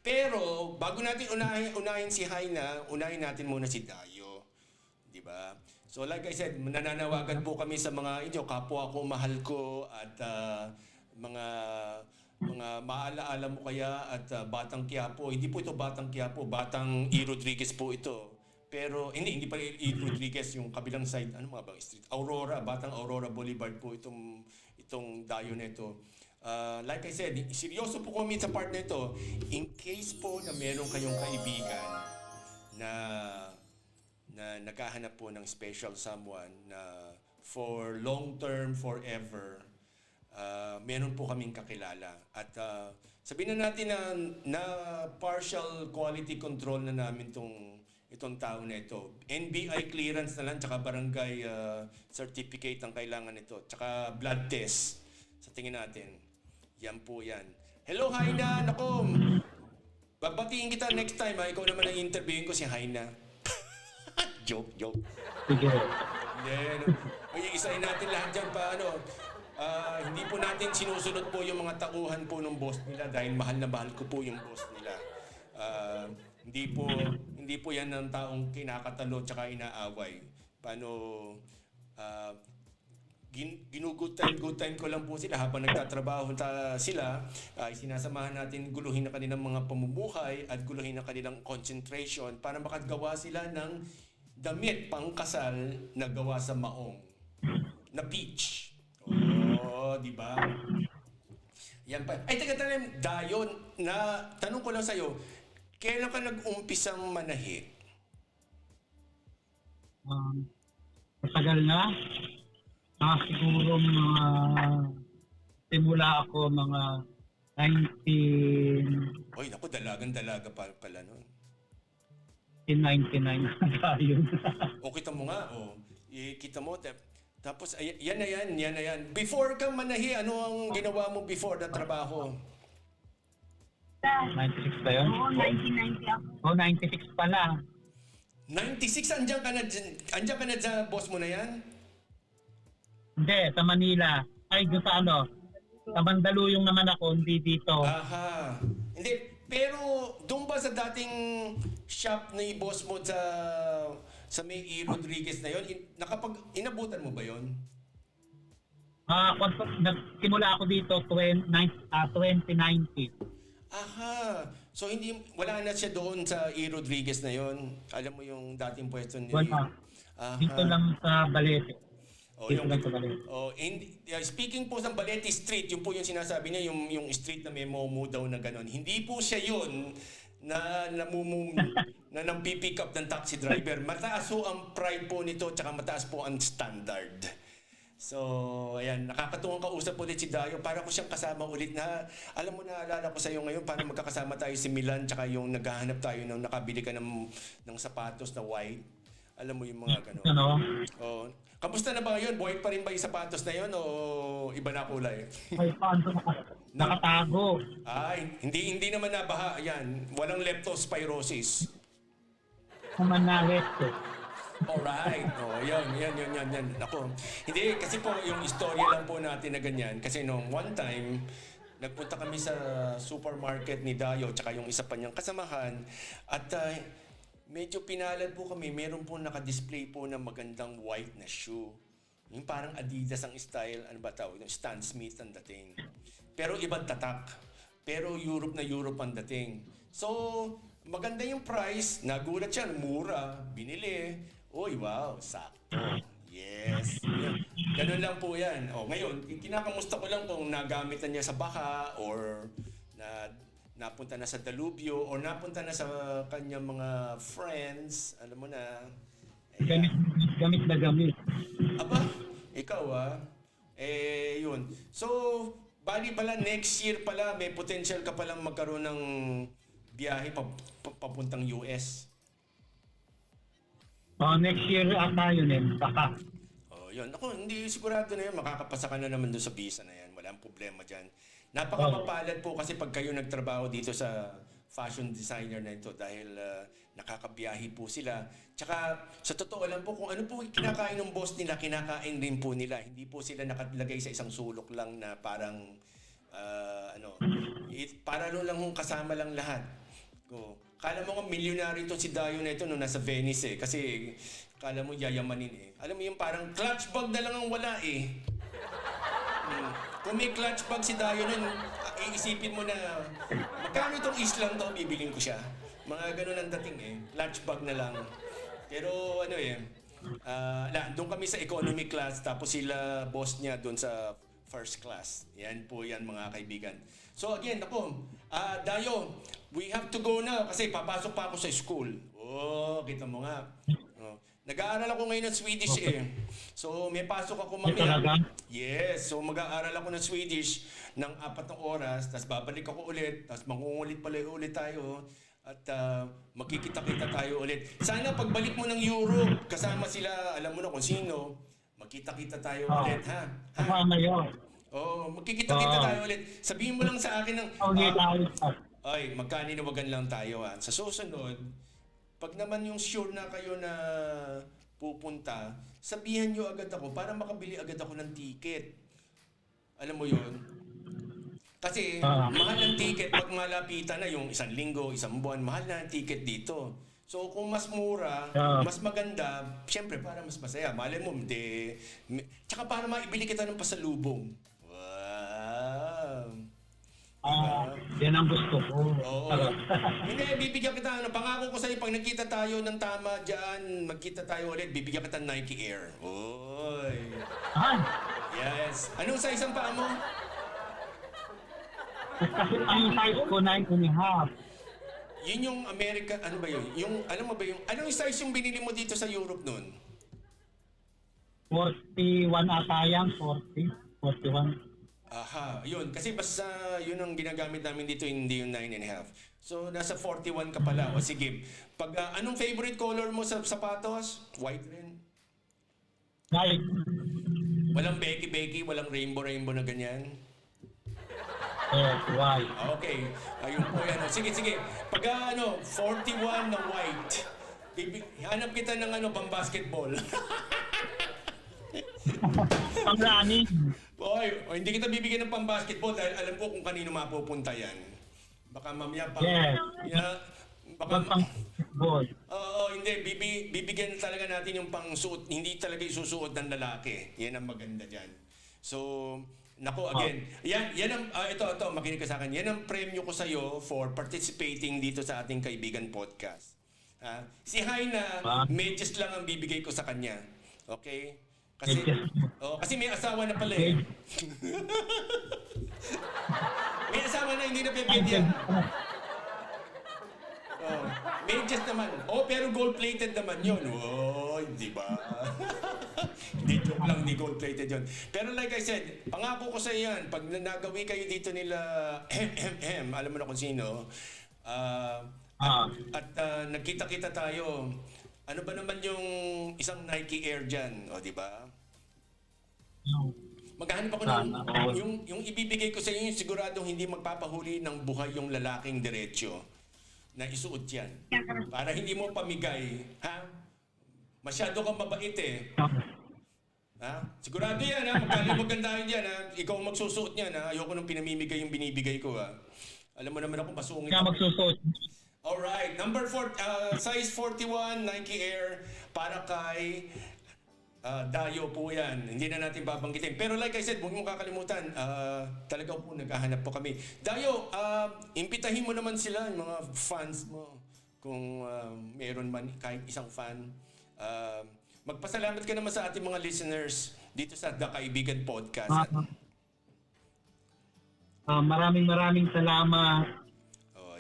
Pero, bago natin unahin si Haina, unahin natin muna si Dayo. Di ba? So, like I said, nananawagan po kami sa mga kapwa ko, mahal ko, at mga maalaala mo kaya, at Batang Quiapo. Hindi po ito Batang Quiapo, Batang E. Rodriguez po ito. Pero, hindi pa E. Rodriguez, yung kabilang side, ano mga bang street? Aurora, Batang Aurora Boulevard po itong Dayo na ito. Like I said, seryoso po kami sa part na ito. In case po na meron kayong kaibigan na naghahanap po ng special someone na for long term, forever, meron po kaming kakilala. At sabihin na natin na partial quality control na namin itong tao na ito. NBI clearance na lang, tsaka barangay certificate ang kailangan nito, tsaka blood test sa tingin natin. Yan po yan. Hello, Haina! Nako, babatiin kita next time ha. Ikaw naman ang interviewin ko si Haina. Joke. Sige. Then, isahin natin lahat dyan pa hindi po natin sinusunod po yung mga tauhan po ng boss nila dahil mahal na mahal ko po yung boss nila. Hindi po yan ng taong kinakatalo tsaka inaaway. Paano good time ko lang po sila habang nagtatrabaho sila, sinasamahan natin guluhin na kanilang mga pamumuhay at guluhin na kanilang concentration para makagawa sila ng damit pangkasal na gawa sa maong na peach. Di ba? Yan pa. Ay, teka, Dayo, na tanong ko lang sa'yo, kailan ka nag-umpisang manahi? Matagal na. Siguro simula ako mga 19... Oy, naku, dalaga pala nun. 1999 tayo. Kita mo nga, kita mo. Tapos, yan na yan. Before ka manahi, ano ang ginawa mo before na trabaho? 96 ba yun? Oo, 1990 ako. 96 pala. 96, andiyan ka na sa boss mo na yan? Hindi, sa Manila. Ay, doon sa sa Mandaluyong naman ako, hindi dito. Aha. Hindi, pero doon ba sa dating shop ni boss mo sa may E. Rodriguez na yon, inabutan mo ba yon? Nagsimula ako dito 2019. Aha. So wala na siya doon sa E. Rodriguez na yon. Alam mo yung dating pwesto ni... Wala. Aha. Dito lang sa Balete. Speaking po sa Balete Street, yun po yung sinasabi niya, yung street na may momo daw na gano'n. Hindi po siya yun na nang-pick up ng taxi driver. Mataas po ang pride po nito, tsaka mataas po ang standard. So, ayan, nakakatuwang kausap ulit si Dayo. Para ko siyang kasama ulit na, alam mo, naalala ko sa iyo ngayon, para magkakasama tayo si Milan, tsaka yung naghahanap tayo ng nakabili ka ng sapatos na white. Alam mo yung mga gano'n. Kamusta na ba ngayon? White pa rin ba yung sapatos na yun o iba na kulay? Ay, paano nakatago? Ay, hindi naman nabaha. Yan, walang leptospirosis. Naman na lepto. Alright. Yan. Ako. Hindi, kasi po yung istorya lang po natin na ganyan. Kasi nung one time, nagpunta kami sa supermarket ni Dayo tsaka yung isa pa niyang kasamahan. At medyo pinalad po kami. Meron po naka-display po ng magandang white na shoe. Yung parang Adidas ang style, ano ba tawag? Yung Stan Smith ang dating. Pero ibang tatak. Pero Europe na Europe ang dating. So, maganda yung price. Nagulat siya, mura. Binili. Uy, wow, sakto. Yes. Ganun lang po yan. O, ngayon, kinakamusta ko lang kung nagamit na niya sa baka or napunta na sa dalubyo or napunta na sa kanyang mga friends. Alam mo na. Ayan. Gamit na gamit. Aba, ikaw yun. So, bali pala next year pala may potential ka palang magkaroon ng biyahe papuntang US. Next year ata yun baka. Yun. Ako, hindi sigurado na yun. Makakapasa ka na naman doon sa visa na yan. Walang problema dyan. Napakamapalad po kasi pag kayo nagtrabaho dito sa fashion designer na ito dahil nakakabiyahe po sila. Tsaka sa totoo lang po kung ano po kinakain ng boss nila, kinakain din po nila. Hindi po sila nakalagay sa isang sulok lang na parang para lang kung kasama lang lahat. Kala mo nga milyonary itong si Dayo na ito nung nasa Venice kasi kala mo yayamanin Alam mo yung parang clutch bag na lang ang wala Kung may clutch bag si Dayo nun, iisipin mo na magkano itong islang to, bibiling ko siya. Mga ganun ang dating clutch bag na lang. Pero doon kami sa economy class tapos sila boss niya doon sa first class. Yan po yan mga kaibigan. So again, Dayo, we have to go now kasi papasok pa ako sa school. Kita mo nga. Nag-aaral ako ngayon ng Swedish So may pasok ako mamaya. Yes, so mag-aaral ako ng Swedish ng 4 oras, tapos babalik ako ulit, tapos mangungulit pala ulit tayo at magkikita-kita tayo ulit. Sana pagbalik mo ng Europe, kasama sila, alam mo na kung sino, magkita-kita tayo ulit, ha? Kasama yun. Magkikita-kita tayo ulit. Sabihin mo lang sa akin ng magkaninawagan lang tayo Sa susunod, pag naman yung sure na kayo na pupunta, sabihan nyo agad ako para makabili agad ako ng ticket. Alam mo yun? Kasi mahal ng ticket pag malapitan na yung 1 linggo, 1 buwan, mahal na ang ticket dito. So kung mas mura, mas maganda, syempre para mas masaya. Malay mo, tsaka para maibili kita ng pasalubong. Wow! Yan ang gusto ko. Oo. Hindi, bibigyan kita, pangako ko sa'yo, pag nakita tayo ng tama dyan, magkita tayo ulit, bibigyan kita ng Nike Air. Oy! Yes. Anong size ang paa mo? Kasi ang size ko 9.5. Yun yung American, ano ba yun? Alam mo ba yung, anong size yung binili mo dito sa Europe nun? 41 ata yan, 41. Aha, yun. Kasi basta yun ang ginagamit namin dito, hindi yung 9.5. So, nasa 41 ka pala. O sige, anong favorite color mo sa sapatos? White rin? White. Walang beki-beki, walang rainbow-rainbow na ganyan? White. Okay, ayun po yan. Sige. Pag 41 na white, hanap kita ng pang-basketball. Pang-running. Hindi kita bibigyan ng pang-basketball dahil alam ko kung kanino mapupunta yan. Baka mamaya Baka pang-basketball. Hindi. Bibigyan talaga natin yung pang-suot. Hindi talaga isusuot ng lalaki. Yan ang maganda dyan. So, again. Yan ang, ito, makinig ka sa akin. Yan ang premyo ko sa'yo for participating dito sa ating kaibigan podcast. Si Haina, medyas lang ang bibigay ko sa kanya. Okay? Kasi may asawa na pala May asawa na, hindi na pwede. Medyas naman. Pero gold-plated naman yun. Di ba? Hindi, joke lang, hindi gold-plated yun. Pero like I said, pangako ko sa yan, pag nagawi kayo dito nila, alam mo na kung sino, at nagkita-kita tayo, ano ba naman yung isang Nike Air dyan? Di ba? Maghahanap ako ng yung ibibigay ko sa inyo, siguradong hindi magpapahuli ng buhay yung lalaking diretsyo na isuot yan. Para hindi mo pamigay. Masyado kang mabait Sigurado yan maganda yan Ikaw ang magsusuot niyan Ayoko nang pinamimigay yung binibigay ko Alam mo naman ako masungit. Kaya magsusuot. Alright, size 41 Nike Air para kay Dayo po yan. Hindi na natin babanggitin. Pero like I said, huwag mong kakalimutan, talagang po naghahanap po kami. Dayo, impitahin mo naman sila, yung mga fans mo. Kung meron man kahit isang fan. Magpasalamat ka naman sa ating mga listeners dito sa The Kaibigan Podcast. Maraming salamat.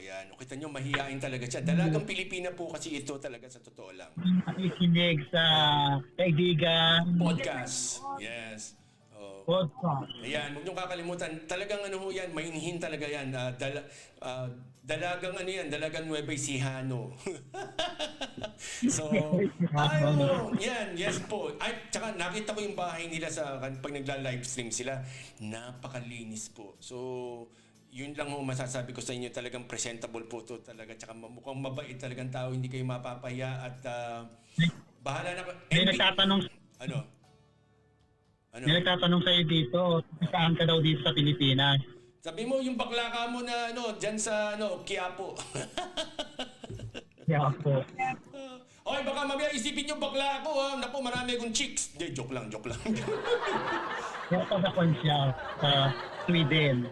Yan. O, kita nyo, mahihain talaga siya. Dalagang Pilipina po kasi ito talaga sa totoo lang. Nakikinig sa Kaibigan Podcast. Yes. Podcast. Ayan, huwag niyong kakalimutan. Talagang ano ho yan, mainhin talaga yan. Dalagang ano yan, dalagang Nueva Ecijano. So, yan, yes po. Ay, tsaka nakita ko yung bahay nila pag nagla-livestream sila. Napakalinis po. So, yun lang ho masasabi ko sa inyo, talagang presentable po to talaga, tsaka mukhang mabait talagang tao, hindi kayo mapapahiya at bahala na. May nagtatanong, Ano? may nagtatanong sa'yo dito, saan ka daw dito sa Pilipinas? Sabi mo yung bakla ka mo na diyan sa Quiapo. Yeah po. Oy, baka mamaya isipin niyo bakla ako ha. Naku, marami akong chicks. Hindi, joke lang. Kaya pagkakon siya sa Sweden.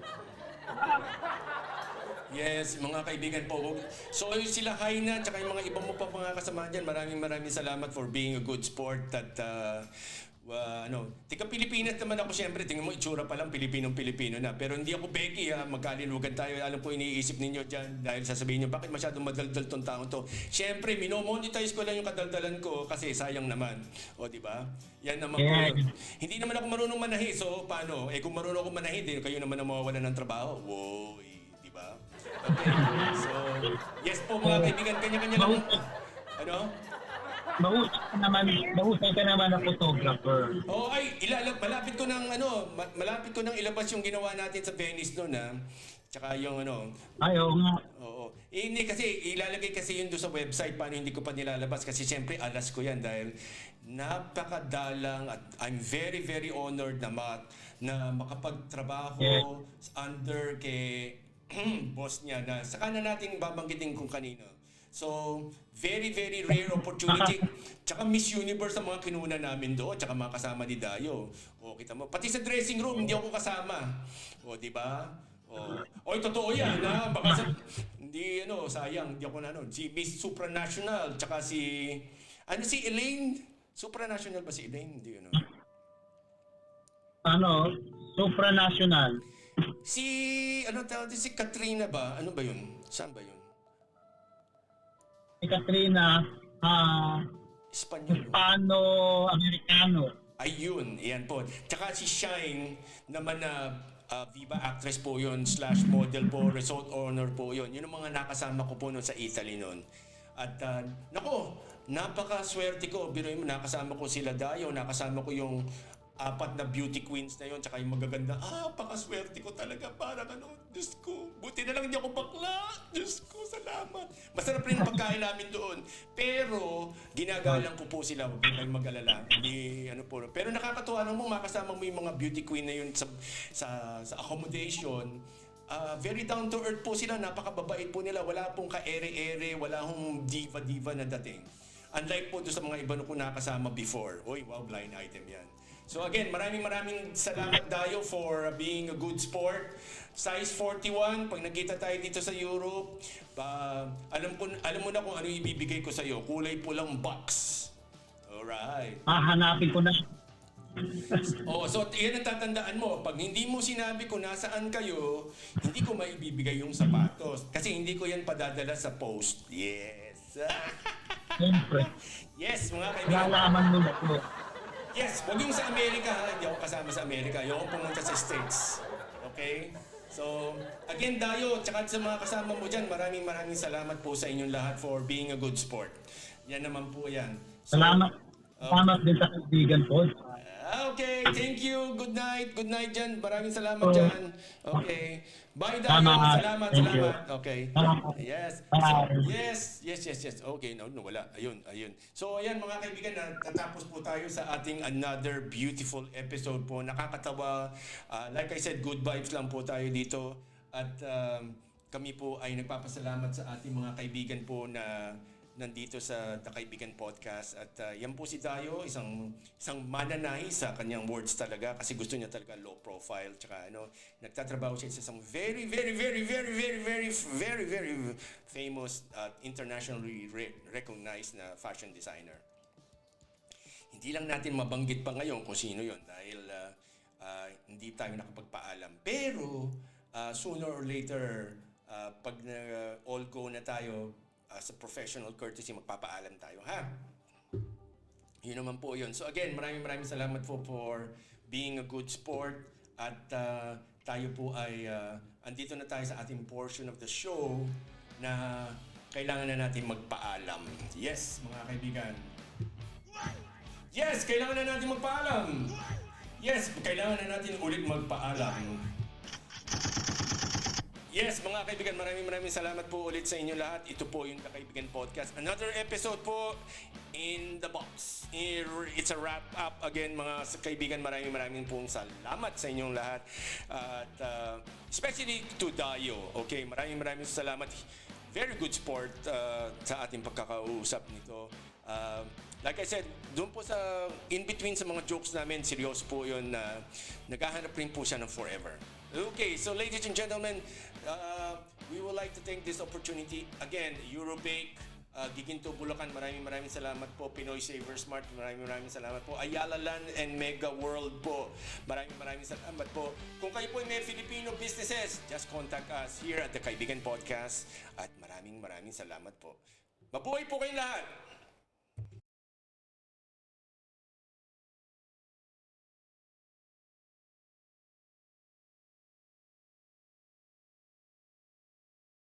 Yes, mga kaibigan po. So yung sila Haina, tsaka yung mga ibang mo pa mga kasama dyan, maraming salamat for being a good sport at tika Pilipinas naman ako syempre, tingnan mo itsura pa lang Pilipinong-Pilipino na. Pero hindi ako Becky ha, magkalilugan tayo. Alam po iniisip ninyo dyan dahil sasabihin nyo, bakit masyadong madaldal tong taong to? Syempre, minomonetize ko lang yung kadaldalan ko kasi sayang naman. O, di ba? Yan naman po. Hindi naman ako marunong manahi, so paano? Kung marunong ako manahi, din kayo naman ang mawawalan ng trabaho. Wow, di ba? Okay. So, yes po mga kaibigan, kanya-kanya lang. Ano? Mahusay ka naman na photographer. Oh, ay malapit ko nang ilabas yung ginawa natin sa Venice noon ha. Tsaka yung Ay, oo nga. Oo. Hindi kasi ilalagay kasi yun doon sa website, paano hindi ko pa nilalabas kasi siyempre alas ko yan dahil napakadalang at I'm very very honored na makapagtrabaho under kay boss niya na saka na natin babanggitin kung kanino. So, very, very rare opportunity. Tsaka Miss Universe ang mga kinuna namin doon. Tsaka mga kasama ni Dayo. O, kita mo. Pati sa dressing room, hindi ako kasama. O, di ba? O, totoo yan, ha? Baka hindi, sayang. Hindi ako si Miss Supranational. Tsaka si Elaine? Supranational ba si Elaine? Hindi, Supranational. Si Katrina ba? Ano ba yun? Saan ba yun? Si Katrina, Espanyol. Hispano-Americano. Ayun, yan po. Tsaka si Shine naman na Viva actress po yun, /model po, resort owner po yun. Yun ang mga nakasama ko po noon sa Italy noon. At napakaswerte ko. Biruin mo, nakasama ko sila Dayo, nakasama ko yung 4 na beauty queens na yun, tsaka yung magaganda. Pakaswerte ko talaga. Parang Diyos ko, buti na lang hindi ako bakla. Diyos ko, salamat. Masarap rin ang pagkain namin doon. Pero, ginagalang ko po sila. Huwag kayong mag-alala. Pero nakakatuwa nung makasama mo yung mga beauty queen na yun sa accommodation. Very down to earth po sila. Napakababait po nila. Wala pong ka-ere-ere. Wala hong diva-diva na dating. Unlike po doon sa mga iba ko nakasama before. Uy, wow, blind item yan. So again, maraming salamat Dayo for being a good sport. Size 41, pag nagkita tayo dito sa Europe, alam mo na kung ano ibibigay ko sa iyo. Kulay pulang box. Alright. Hanapin ko na. So yan ang tatandaan mo. Pag hindi mo sinabi kung nasaan kayo, hindi ko maibibigay yung sapatos. Kasi hindi ko yan padadala sa post. Yes. Siyempre. Yes, mga kaibigan. Lalaman mo na po. Yes, wag yung sa Amerika ha. Hindi ako kasama sa Amerika. Ayoko pumunta sa States. Okay? So, again, Dayo, tsaka sa mga kasama mo dyan, maraming salamat po sa inyong lahat for being a good sport. Yan naman po yan. So, Salamat din sa kaibigan po. Okay, thank you. Good night. Good night dyan. Maraming salamat dyan. Okay. Bye, Dayo. Salamat. Okay. Yes. Yes. Okay, wala. Ayun. So, ayan mga kaibigan, tatapos po tayo sa ating another beautiful episode po. Nakakatawa. Like I said, good vibes lang po tayo dito. At kami po ay nagpapasalamat sa ating mga kaibigan po na nandito sa The Kaibigan Podcast. At yan po si Dayo, isang mananahi sa kanyang words talaga kasi gusto niya talaga low profile. Tsaka nagtatrabaho siya sa isang very, very, very, very, very, very, very, very famous internationally recognized na fashion designer. Hindi lang natin mabanggit pa ngayon kung sino yon dahil hindi tayo nakapagpaalam. Pero sooner or later, pag all go na tayo, sa professional courtesy, magpapaalam tayo, ha? Yun naman po yun. So again, maraming salamat po for being a good sport at tayo po ay andito na tayo sa ating portion of the show na kailangan na natin magpaalam. Yes, mga kaibigan. Yes, kailangan na natin magpaalam. Yes, kailangan na natin ulit magpaalam. Yes, mga kaibigan, maraming salamat po ulit sa inyo lahat. Ito po yung The Kaibigan Podcast. Another episode po in the box. It's a wrap up again, mga kaibigan. Maraming pong salamat sa inyong lahat. At especially to Dayo. Okay, maraming salamat. Very good sport sa ating pagkakausap nito. Like I said, doon po sa in-between sa mga jokes namin, seryoso po yun na naghahanap rin po siya ng forever. Okay, so ladies and gentlemen, we would like to take this opportunity. Again, Eurobake, Giginto, Bulacan, maraming salamat po. Pinoy Saver Smart, maraming salamat po. Ayala Land and Mega World po, maraming salamat po. Kung kayo po may Filipino businesses, just contact us here at The Kaibigan Podcast. At maraming salamat po. Mabuhay po kayong lahat!